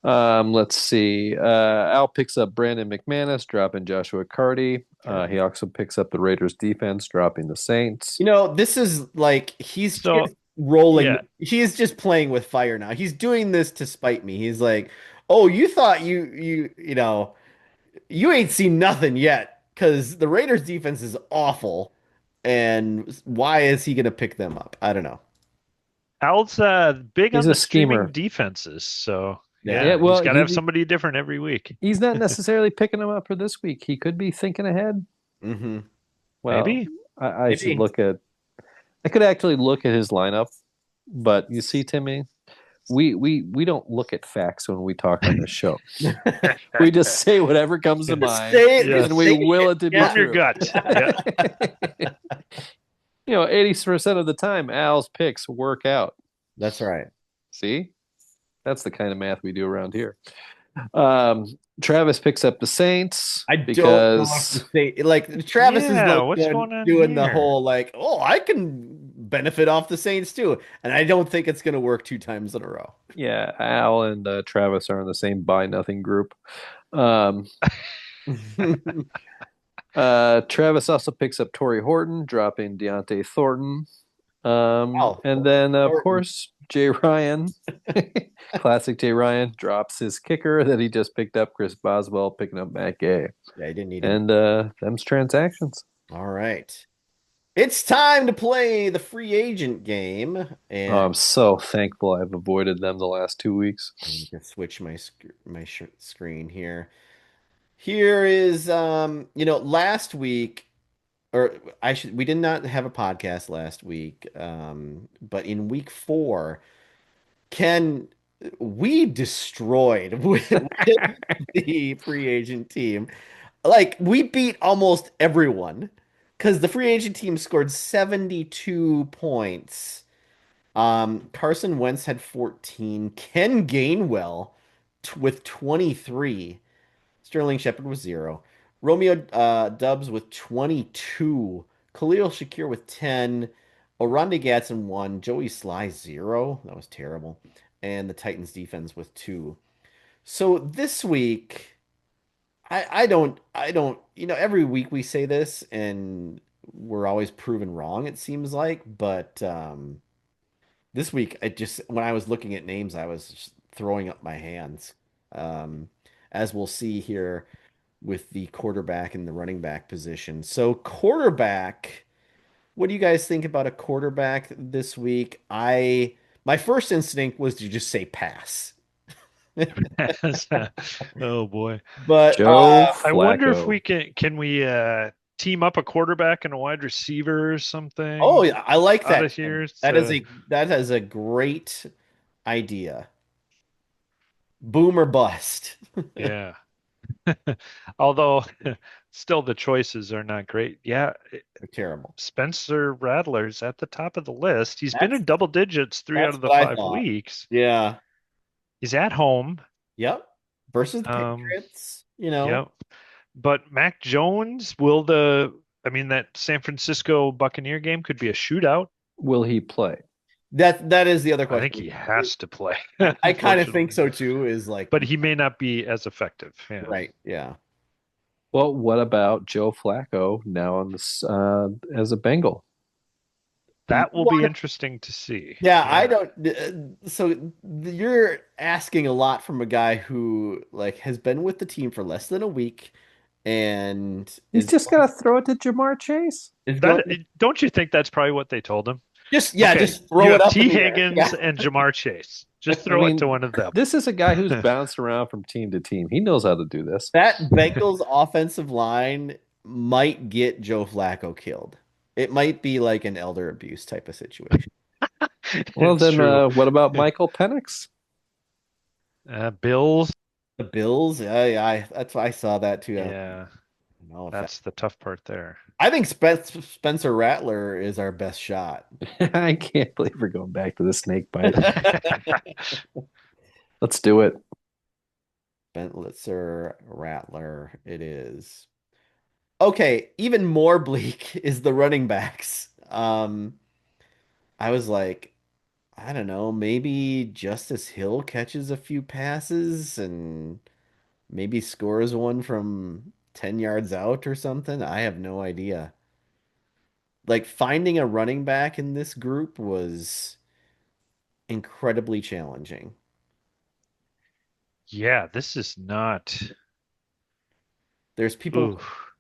Let's see. Al picks up Brandon McManus, dropping Joshua Carty. He also picks up the Raiders defense, dropping the Saints. This is like he's So, just rolling. yeah. He's just playing with fire now. He's doing this to spite me. He's like, "Oh, you thought you ain't seen nothing yet because the Raiders defense is awful, and why is he gonna pick them up? I don't know." Al's big He's on a the streaming schemer. defenses, so Yeah. Yeah, Yeah, he's well, got to have somebody different every week. he's not necessarily picking him up for this week. He could be thinking ahead. Hmm. Well, Maybe. I should Maybe. look at. I could actually look at his lineup, but you see, Timmy, we don't look at facts when we talk on this show. We just say whatever comes to mind, Just and we Yes. say will it. it to be Yeah. From your true. gut. Yeah. 80% of the time, Al's picks work out. That's right. See, that's the kind of math we do around here. Um, Travis picks up the Saints I don't know if because to say like Travis is Yeah, like what's going on doing the here? whole like, oh, I can benefit off the Saints too, and I don't think it's going to work two times in a row. yeah, Al and Travis are in the same buy nothing group. Um, Travis also picks up Torrey Horton, dropping Deontay Thornton. Wow, And then, of Thornton. course, Jay Ryan, classic Jay Ryan, drops his kicker that he just picked up, Chris Boswell, picking up Matt Gay. Yeah, I didn't need him. And them's transactions. All right. It's time to play the free agent game, Oh, and I'm so thankful I've avoided them the last 2 weeks. I need to switch my screen here. Here is last week, or we did not have a podcast last week, but in week 4, Ken, we destroyed with the free agent team. Like we beat almost everyone because the free agent team scored 72 points. Carson Wentz had 14. Ken Gainwell with 23. Sterling Shepard with 0. Romeo Dubs with 22. Khalil Shakir with 10. Oronde Gadsden 1. Joey Sly 0. That was terrible. And the Titans defense with 2. So this week, I don't, every week we say this and we're always proven wrong, it seems like. But this week, when I was looking at names, I was just throwing up my hands. Um, as we'll see here with the quarterback and the running back position. So, quarterback, what do you guys think about a quarterback this week? My first instinct was to just say pass. Oh boy. But Joe I wonder if Flacco. we can we team up a quarterback and a wide receiver or oh something yeah, I like out that. of here to That is a great idea. Boom or bust. yeah. Although still the choices are not great. Yeah, Terrible. Spencer Rattler's at the top of the list. He's been That's in double digits three out that's of the what I five thought. weeks. Yeah. He's at home. Yep. Versus the Um, Patriots, you know. yep. But Mac Jones, I mean, that San Francisco Buccaneer game could be a shootout. Will he play? That is the other I think question. he has to play, I kind of think unfortunately. so too, is like But he may not be as effective. Yeah. right, yeah. Well, what about Joe Flacco now on this as a Bengal? You That will be want interesting to see. Yeah, I Yeah. don't. So you're asking a lot from a guy who like has been with the team for less than a week and He's just got to throw it to Jamar Chase. is going That don't you think that's probably what they told him? just Okay, you throw it have up in T. the air. Higgins Yeah. and Jamar Chase. Just I throw it to mean, one of them. this is a guy who's bounced around from team to team. He knows how to do this. That Bengals offensive line might get Joe Flacco killed. It might be like an elder abuse type of situation. Well, It's then true. what about Michael Penix? Bills. The Bills, yeah, that's why I saw that too. I don't Yeah, know if that's the tough part there. I think Spencer Rattler is our best shot. I can't believe we're going back to the snake bite. Let's do it. Bentlitzer Rattler, it is. Okay, even more bleak is the running backs. I was like, I don't know, maybe Justice Hill catches a few passes and maybe scores one from 10 yards out or something. I have no idea. Like finding a running back in this group was incredibly challenging. Yeah, this is not. There's people,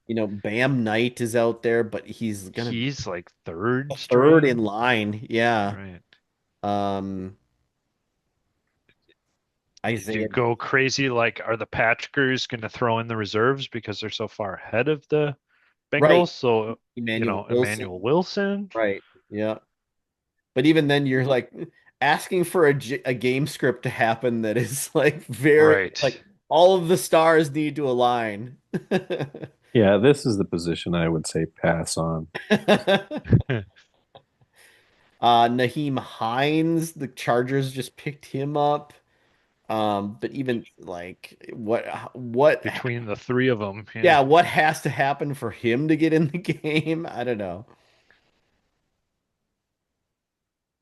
Ooh, Bam Knight is out there, but he's gonna he's like third third in string. line. Yeah. Right. Um, Do you Isaiah. go crazy? Like, are the Packers going to throw in the reserves because they're so far ahead of the Right. Bengals? So, Emmanuel Emmanuel Wilson. Wilson. Right. Yeah. But even then, you're like asking for a game script to happen that is like very Right. like all of the stars need to align. Yeah, this is the position I would say pass on. Naheem Hines, the Chargers just picked him up. But even like Between the three of them, yeah. yeah, what has to happen for him to get in the game? I don't know.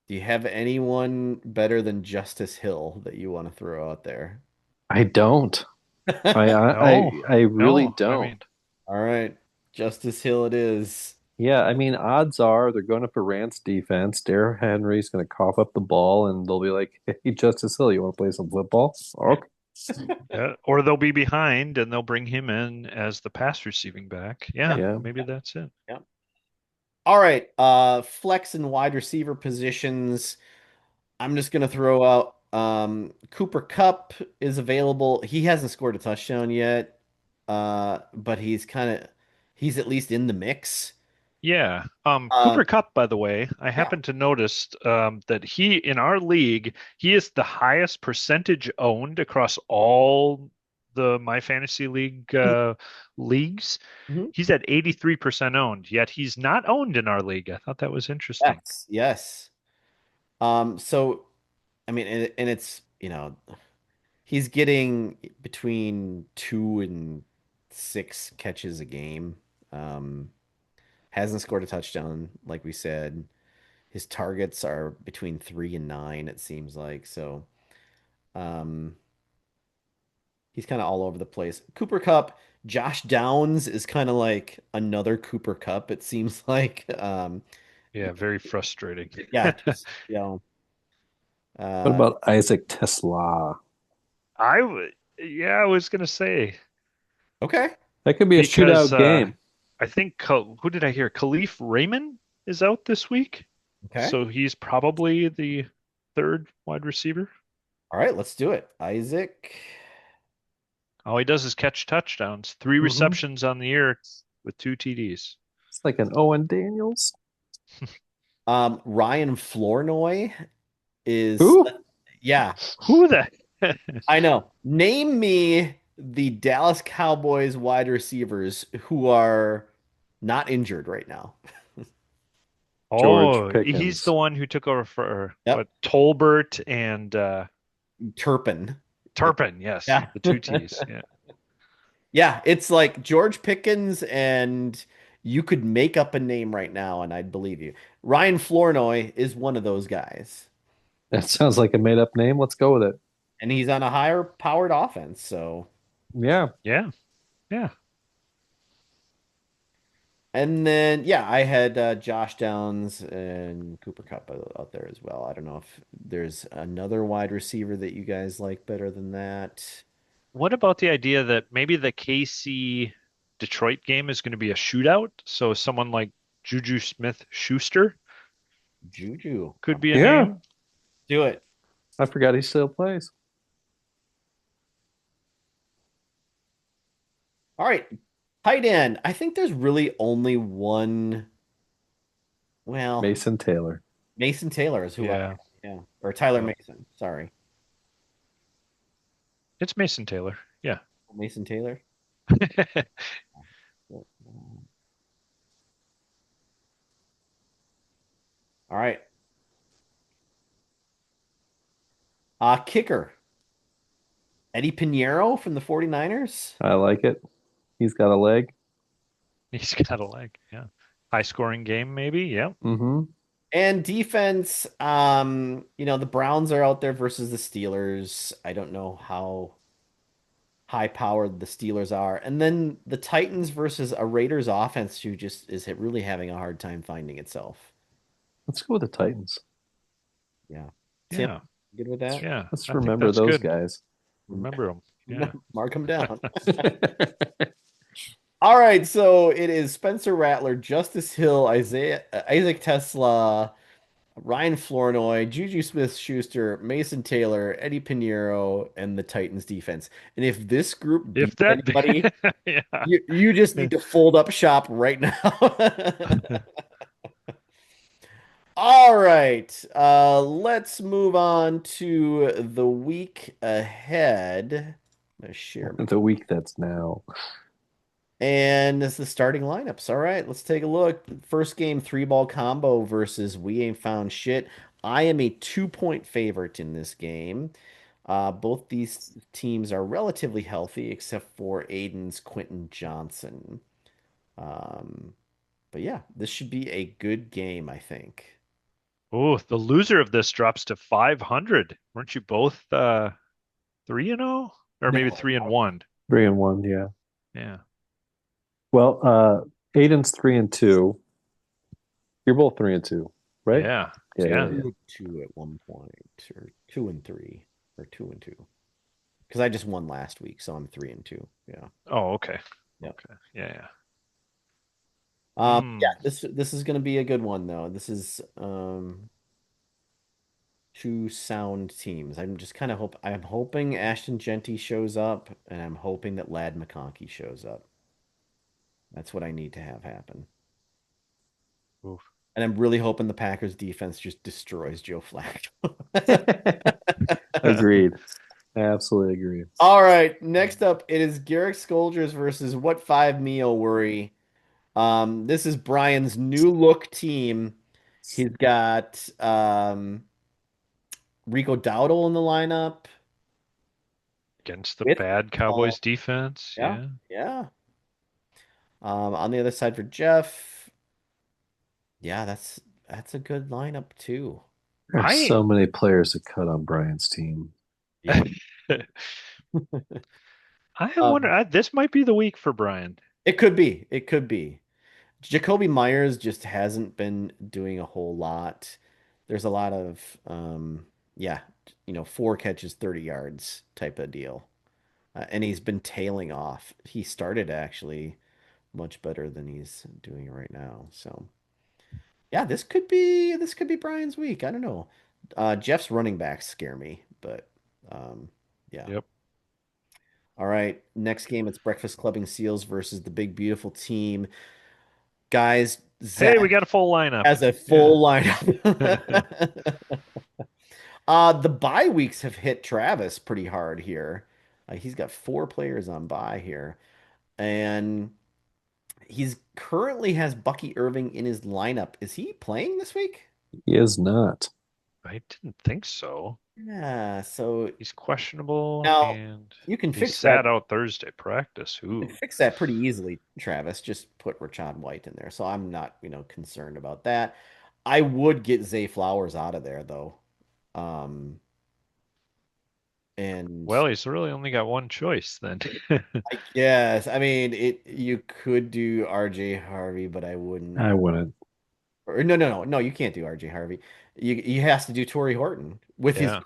Do you have anyone better than Justice Hill that you want to throw out there? I don't. No, I really no. I don't. mean, All right, Justice Hill it is. Yeah, I mean, odds are they're going up for Rance defense. Derrick Henry's going to cough up the ball, and they'll be like, "Hey, Justice Hill, you want to play some football?" Okay. yeah. Or they'll be behind and they'll bring him in as the pass receiving back. Yeah, Yeah, Yeah. maybe that's it. yeah. All right, flex and wide receiver positions. I'm just gonna throw out Cooper Kupp is available. He hasn't scored a touchdown yet, but he's at least in the mix. Yeah. Um, Cooper Cup, by the way, I yeah. happened to notice that he, in our league, he is the highest percentage owned across all the My Fantasy League leagues. Mhm. He's at 83% owned, yet he's not owned in our league. I thought that was interesting. Yes, yes. So I mean, and it's he's getting between 2 and 6 catches a game. Um, hasn't scored a touchdown, like we said. His targets are between 3 and 9, it seems like. So, um, he's kind of all over the place. Cooper Cup, Josh Downs is kind of like another Cooper Cup, it seems like. Yeah, very frustrating. Yeah, just What uh, about Isaac Tesla? I would, yeah, I was gonna say okay, That could be a because shootout game. I think who did I hear? Khalif Raymond is out this week, okay. so he's probably the third wide receiver. All right, let's do it. Isaac. All he does is catch touchdowns, three Hmm. receptions on the year with two TDs. It's like an Owen Daniels. Ryan Flournoy is, Who? yeah, Who the? I know. Name me the Dallas Cowboys wide receivers who are not injured right now. George Oh, he's the Pickens. one who took over for Yep. what Tolbert and Turpin. Turpin. Yes, Yeah. the two T's. Yeah. Yeah, it's like George Pickens, and you could make up a name right now and I'd believe you. Ryan Flournoy is one of those guys, That sounds like a made up name. Let's go with it. and he's on a higher powered offense. So, Yeah. Yeah. Yeah. and then yeah, I had Josh Downs and Cooper Kupp out there as well. I don't know if there's another wide receiver that you guys like better than that. What about the idea that maybe the KC Detroit game is going to be a shootout? So someone like Juju Smith-Schuster Juju. could be a Yeah. name. Do it. I forgot he still plays. All right. Tight end. I think there's really only one. Well, Mason Taylor. Mason Taylor is who I Yeah. have. Yeah. Or Tyler Yep. Mason. Sorry. It's Mason Taylor. Yeah. Mason Taylor. All right. Kicker. Eddie Pinheiro from the 49ers. I like it. He's got a leg. He's got a leg. Yeah. High scoring game, maybe. Yeah. Mm-hmm. And defense, the Browns are out there versus the Steelers. I don't know how high powered the Steelers are. And then the Titans versus a Raiders offense who just is really having a hard time finding itself. Let's go with the Titans. Yeah. Tim, Yeah. good with that? Yeah. Let's I think remember that's those good. guys. Remember him. Yeah. Mark them down. All right, so it is Spencer Rattler, Justice Hill, Isaac Tesla, Ryan Flournoy, Juju Smith-Schuster, Mason Taylor, Eddie Pinheiro, and the Titans defense. And if this group If beats that, anybody, yeah. you just need to fold up shop right now. All right. Let's move on to the week ahead. I'm gonna share my The week that's now. and this is the starting lineups. All right, let's take a look. First game, three ball combo versus We Ain't Found Shit. I am a 2 point favorite in this game. Both these teams are relatively healthy, except for Aiden's Quentin Johnson. Um, but yeah, this should be a good game, I think. Oh, the loser of this drops to 500. Weren't you both 3-0? Or maybe No, 3-1? 3-1, yeah. Yeah. Well, Aiden's 3-2. You're both 3-2, right? Yeah. Yeah, yeah, Yeah. yeah. 2-2 at one point, or 2-3, or 2-2. Because I just won last week, so I'm 3-2. Yeah. Oh, okay. Yeah. Okay. Yeah, yeah. Yeah, Hmm. this is gonna be a good one though. This is two sound teams. I'm hoping Ashton Genty shows up, and I'm hoping that Lad McConkey shows up. That's what I need to have happen. Oof. And I'm really hoping the Packers defense just destroys Joe Flacco. Agreed. Absolutely agreed. All right, next up it is Garrick Scolders versus What Five Meal Worry. This is Brian's new look team. He's got Rico Dowdle in the lineup Against the with bad Paul. Cowboys defense. Yeah, Yeah. yeah. On the other side for Jeff, yeah, that's a good lineup too. There's I so many players to cut on Brian's team. Yep. I wonder, Um, this might be the week for Brian. it could be. It could be. Jacoby Myers just hasn't been doing a whole lot. There's a lot of yeah, 4 catches, 30 yards type of deal. And he's been tailing off. He started actually much better than he's doing right now. So yeah, this could be Brian's week. I don't know. Jeff's running backs scare me, but yeah. Yep. All right, next game it's Breakfast Clubbing Seals versus the Big Beautiful Team. Guys, Hey, we Zach got a full lineup. has a Yeah. full lineup. The bye weeks have hit Travis pretty hard here. He's got 4 players on bye here, and he's currently has Bucky Irving in his lineup. Is he playing this week? He is not. I didn't think so. Yeah, so He's questionable now and you can he fix that. sat out Thursday practice. You can Ooh. fix that pretty easily, Travis. Just put Rashad White in there. So I'm not, concerned about that. I would get Zay Flowers out of there though. Um, and Well, he's really only got one choice then. I guess, I mean, you could do RJ Harvey, but I wouldn't. I wouldn't. Or no, no, no, no, you can't do RJ Harvey. You has to do Torrey Horton Yeah.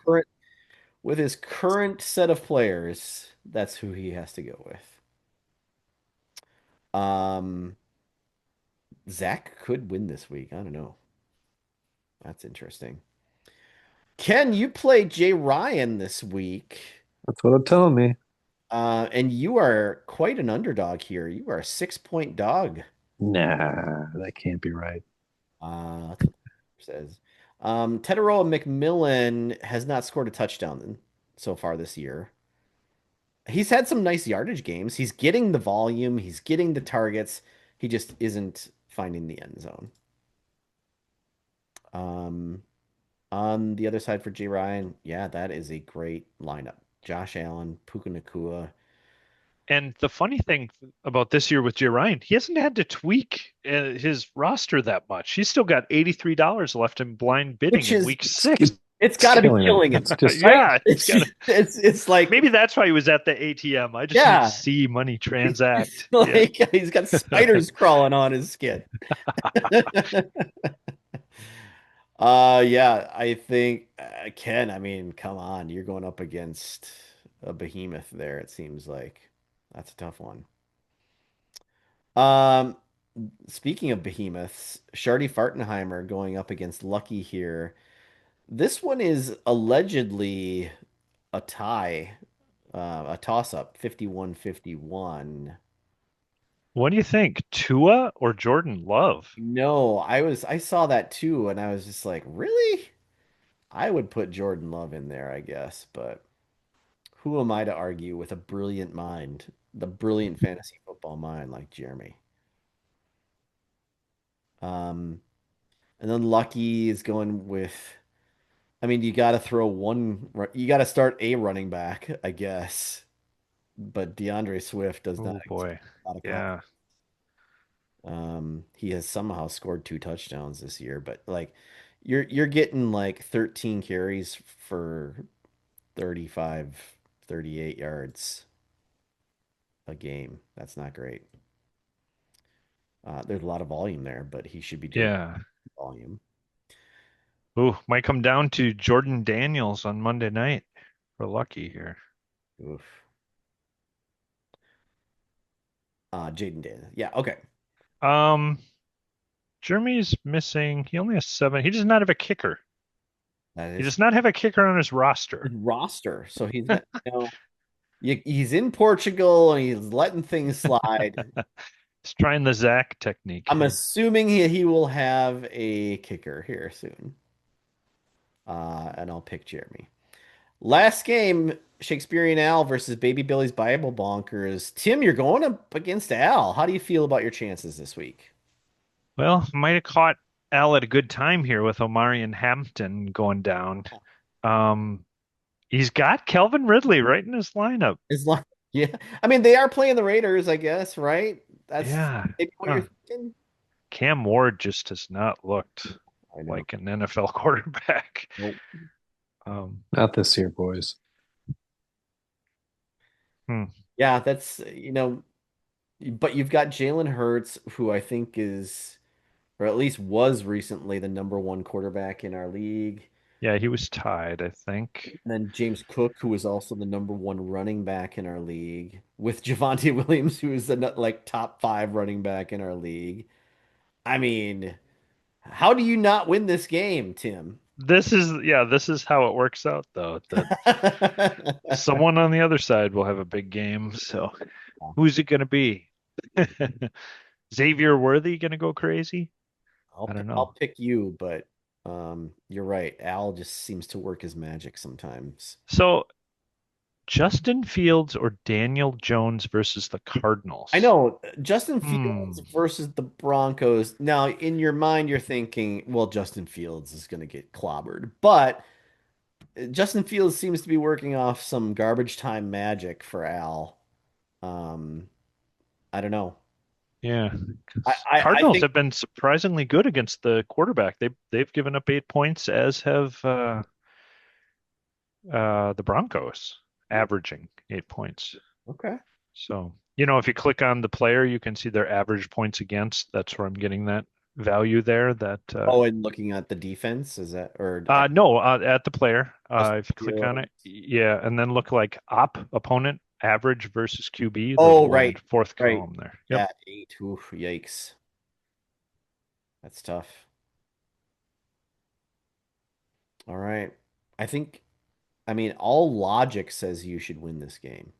with his current set of players. That's who he has to go with. Um, Zach could win this week. I don't know. That's interesting. Ken, you played Jay Ryan this week, That's what I'm telling me. and you are quite an underdog here. You are a 6 point dog. Nah, that can't be right. That's what it says. Teteroa McMillan has not scored a touchdown so far this year. He's had some nice yardage games. He's getting the volume, he's getting the targets. He just isn't finding the end zone. Um, on the other side for Jay Ryan, yeah, that is a great lineup. Josh Allen, Puka Nacua. And the funny thing about this year with Jay Ryan, he hasn't had to tweak his roster that much. He's still got $83 left in blind bidding Which in is week 6. it's It's got to be killing him. killing him, It's just right? Yeah, it's got to. It's like Maybe that's why he was at the ATM. I just need to yeah, see money he's transact. Yeah. like he's got spiders crawling on his skin. Yeah, I think Ken, I mean, come on, you're going up against a behemoth there, it seems like. That's a tough one. Um, speaking of behemoths, Shardy Fartenheimer going up against Lucky here. This one is allegedly a tie, a toss-up, 51-51. What do you think, Tua or Jordan Love? No, I saw that too, and I was just like, really? I would put Jordan Love in there, I guess, but who am I to argue with a brilliant mind, the brilliant fantasy football mind like Jeremy? Um, and then Lucky is going with, I mean, you got to throw one, you got to start a running back, I guess, but DeAndre Swift does not Oh exist boy. a lot of confidence. Yeah. He has somehow scored 2 touchdowns this year, but like you're getting like 13 carries for 35, 38 yards a game. That's not great. There's a lot of volume there, but he should be doing Yeah. volume. Ooh, might come down to Jordan Daniels on Monday night for Lucky here. Oof. Jaden Daniels. Yeah, okay. Um, Jeremy's missing. He only has seven. He does not have a kicker. That He is does not have a kicker on his his roster. roster. So he's not, he's in Portugal and he's letting things slide. He's trying the Zach technique I'm here. assuming he will have a kicker here soon. And I'll pick Jeremy. Last game, Shakespearean Al versus Baby Billy's Bible Bonkers. Tim, you're going up against Al. How do you feel about your chances this week? Well, might have caught Al at a good time here with Omari and Hampton going down. Um, he's got Kelvin Ridley right in his lineup. As long, yeah. I mean, they are playing the Raiders, I guess, right? That's Yeah. maybe what you're Huh. thinking. Cam Ward just has not looked I know. like an NFL quarterback. Nope. Um, Not this year, boys. hmm. Yeah, that's, but you've got Jalen Hurts, who I think is, or at least was recently the number one quarterback in our league. Yeah, he was tied, I think. And then James Cook, who is also the number one running back in our league, with Javante Williams, who is the like top five running back in our league. I mean, how do you not win this game, Tim? This is how it works out though, that someone on the other side will have a big game. So who's it going to be? Xavier Worthy going to go crazy? I don't I'll know. pick you, but you're right. Al just seems to work his magic sometimes. So Justin Fields or Daniel Jones versus the I Cardinals? know Justin Hmm. Fields versus the Broncos. Now, in your mind, you're thinking, well, Justin Fields is going to get clobbered, but Justin Fields seems to be working off some garbage time magic for Al. Um, I don't know. Yeah. I, 'Cause I Cardinals think have been surprisingly good against the quarterback. They've given up 8 points, as have the Broncos, averaging 8 points. okay. So, if you click on the player, you can see their average points against. That's where I'm getting that value there. That Oh, and looking at the defense, is that or no, at the player. Justin If you click on it, Fields? yeah, and then look like opponent average versus QB, the Oh, one right, fourth right. column there. Yep. Yeah, 8. Oof, yikes. That's tough. All right. I think, I mean, all logic says you should win this game.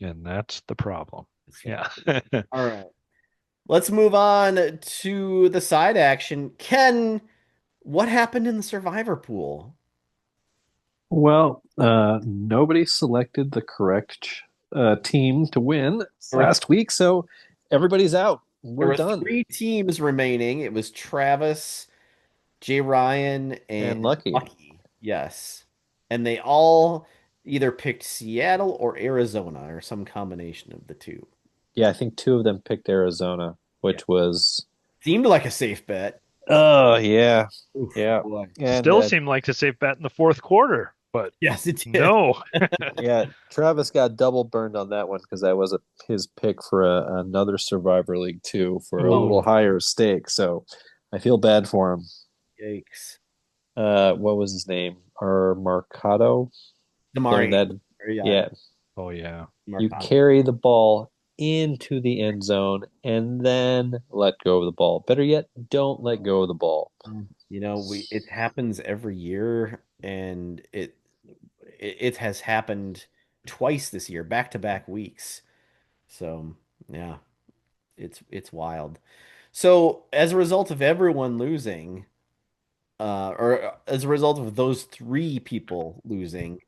And that's the problem. That's the Yeah. problem. All right. Let's move on to the side action. Ken, what happened in the survivor pool? Well, nobody selected the correct team to win There were last week, so everybody's out. there We're were done. three teams remaining. It was Travis, Jay Ryan, and And lucky. Lucky. Yes. And they all either picked Seattle or Arizona or some combination of the two. Yeah, I think two of them picked Arizona, Yeah. which was Seemed like a safe bet. oh yeah, Oof, yeah, boy. and Still seemed like a safe bet in the fourth quarter, but Yes, it did. no. yeah. Travis got double burned on that one because that was his pick for another Survivor League too for a little Ooh. higher stake. So I feel bad for him. Yikes. What was his name? Or Marcado? Throwing Damari. that, Yeah, yeah. Oh yeah. You Marcano. carry the ball into the end zone and then let go of the ball. Better yet, don't let go of the ball. We it happens every year, and it has happened twice this year, back to back weeks. So yeah, it's wild. So as a result of everyone losing, or as a result of those three people losing,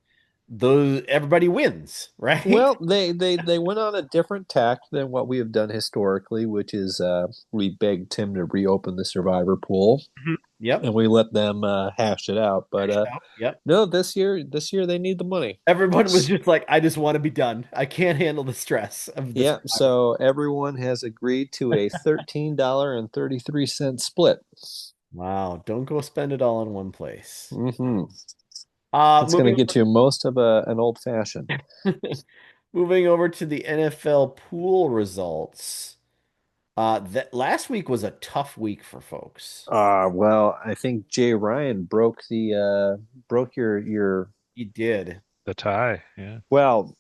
those everybody wins, right? Well, they went on a different tack than what we have done historically, which is we begged Tim to reopen the survivor pool Mhm. Yep. and we let them hash it out. But Hashed out. Yep. no, this year they need the money. Everyone was just like, I just want to be done. I can't handle the stress of the Yeah, survivor. so everyone has agreed to a $13.33 split. Wow, don't go spend it all in one place. Hmm. It's going to Moving get you most of an old fashioned. moving over to the NFL pool results. That last week was a tough week for folks. Well, I think Jay Ryan broke your He did. The tie. Yeah. well,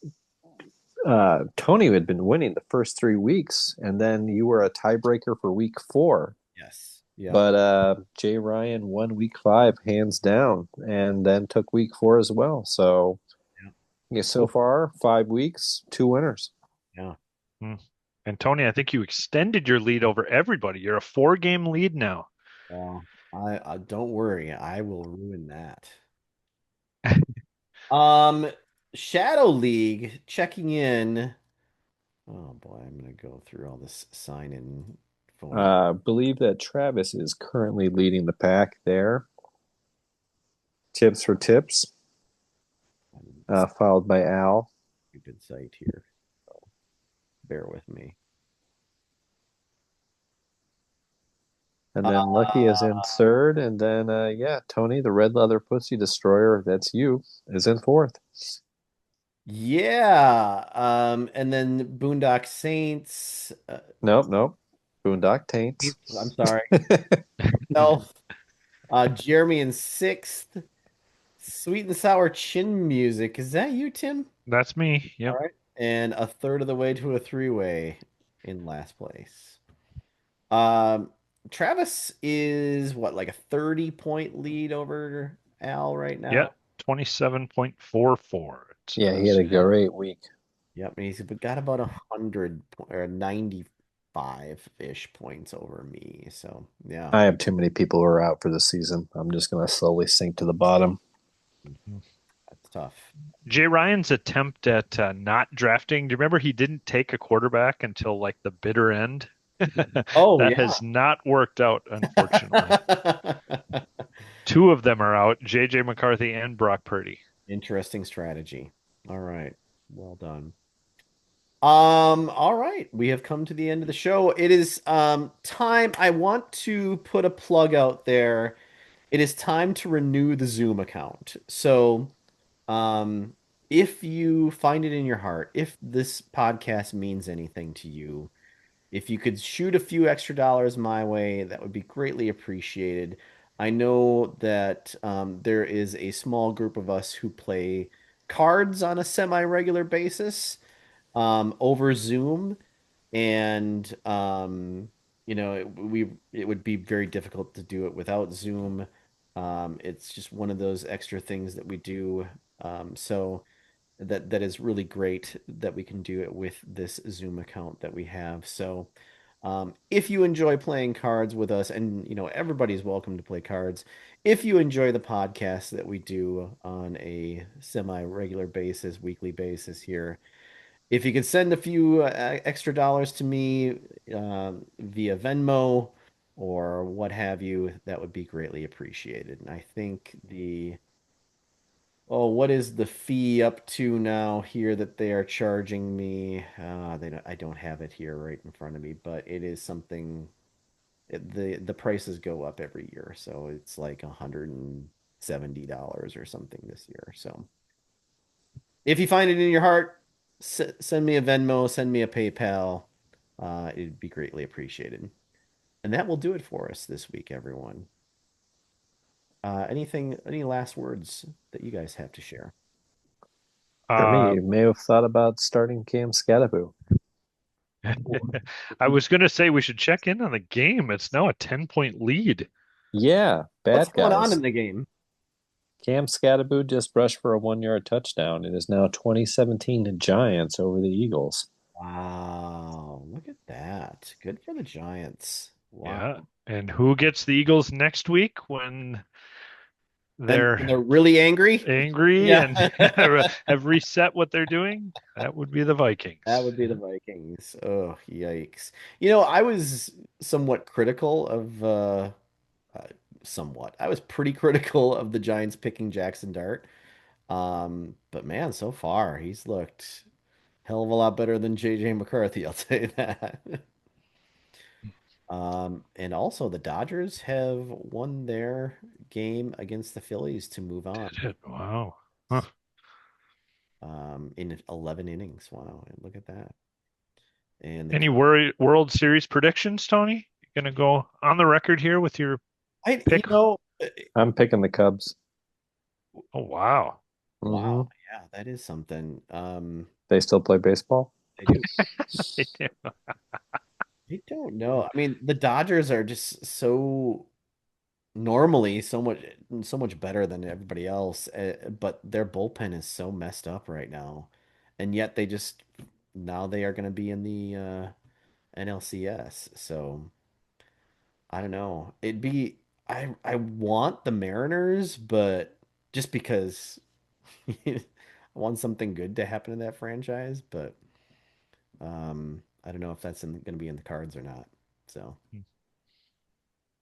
Tony had been winning the first 3 weeks, and then you were a tiebreaker for week 4. Yes. Yep. But Jay Ryan won week 5 hands down, and then took week 4 as well. So Yep. yeah, so far 5 weeks, 2 winners. Yeah. Hmm. And Tony, I think you extended your lead over everybody. You're a 4 game lead now. Well, I don't worry, I will ruin that. Um, Shadow League checking in. Oh boy, I'm gonna go through all this sign in phone. Believe that Travis is currently leading the pack there. Tips for tips, followed by Al. Stupid site here. Bear with me. And then Lucky is in Uh, third. And then, yeah, Tony, the red leather pussy destroyer, that's you, is in fourth. yeah. And then Boondock Saints. Nope, nope. Boondock Taints. I'm sorry. No. Jeremy in sixth. Sweet and sour chin music. Is that you, Tim? That's me. All Yep. right. And a third of the way to a three-way in last place. Um, Travis is what, like a 30-point lead over Al right Yep. now? 27.44, it Yeah, he had says. a great week. Yep, and he's got about 100 or 95-ish points over me. So yeah, I have too many people who are out for the season. I'm just going to slowly sink to the bottom. Mhm. that's tough. Jay Ryan's attempt at not drafting. Do you remember he didn't take a quarterback until like the bitter end? Oh That yeah. has not worked out, unfortunately. Two of them are out, J.J. McCarthy and Brock Purdy. Interesting strategy. All right. Well done. All right. We have come to the end of the show. It is time. I want to put a plug out there. It is time to renew the Zoom account. So, if you find it in your heart, if this podcast means anything to you, if you could shoot a few extra dollars my way, that would be greatly appreciated. I know that there is a small group of us who play cards on a semi-regular basis over Zoom, and it would be very difficult to do it without Zoom. It's just one of those extra things that we do. So that is really great that we can do it with this Zoom account that we have. So if you enjoy playing cards with us, and everybody's welcome to play cards. If you enjoy the podcast that we do on a semi-regular basis, weekly basis here, if you could send a few extra dollars to me via Venmo or what have you, that would be greatly appreciated. And I think what is the fee up to now here that they are charging me? I don't have it here right in front of me, but it is something. The prices go up every year, so it's like $170 or something this year. So if you find it in your heart, send me a Venmo, send me a PayPal. It'd be greatly appreciated. And that will do it for us this week, everyone. Any last words that you guys have to share? For me, Uh, you may have thought about starting Cam Scadaboo. I was going to say we should check in on the game. It's now a 10-point lead. Yeah, What's bad going on guys. in the game? Cam Scatterboot just rushed for a 1 yard touchdown. It is now 2017 Giants over the Eagles. Wow, look at that. Good for the Giants. Yeah. Wow. And who gets the Eagles next week when And they're they're really angry? angry Yeah. and have reset what they're doing? That would be the That Vikings. would be the Vikings. Oh, yikes. I was somewhat critical of uh somewhat. I was pretty critical of the Giants picking Jackson Dart. But man, so far he's looked hell of a lot better than JJ McCarthy, I'll tell you that. And also the Dodgers have won their game against the Phillies to move on. Did it? Wow. Huh. In 11 innings. Wow, and look at that. And the Any World Series predictions, Tony? You gonna go on the record here with your I you pick? know I'm picking the Cubs. Oh, wow. wow, Hmm. yeah, that is something. They still play baseball. They do. I don't know. I mean, the Dodgers are just so normally so much better than everybody else, but their bullpen is so messed up right now. And yet they just now they are going to be in the NLCS. So, I don't know. I want the Mariners, but just because I want something good to happen to that franchise, but I don't know if that's going to be in the cards or not. So,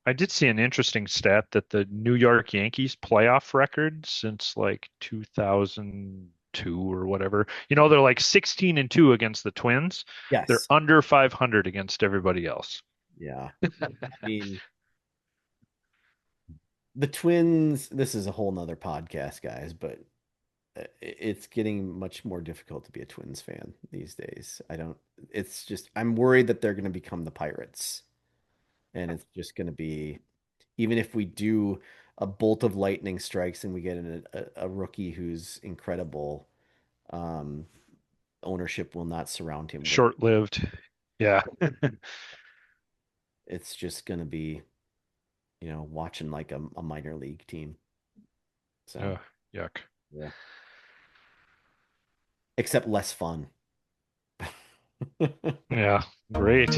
I did see an interesting stat that the New York Yankees playoff record since like 2002 or whatever, they're like 16-2 against the Twins. They're yes. under 500 against everybody else. Yeah. I mean, the Twins, this is a whole nother podcast, guys, but it's getting much more difficult to be a Twins fan these days. It's just, I'm worried that they're going to become the Pirates. And it's just going to be, even if we do a bolt of lightning strikes and we get a rookie who's incredible, um, ownership will not surround him with. Short-lived. Yeah. It's just going to be, watching like a minor league team. So, Yuck. yeah, except less fun. Yeah, great.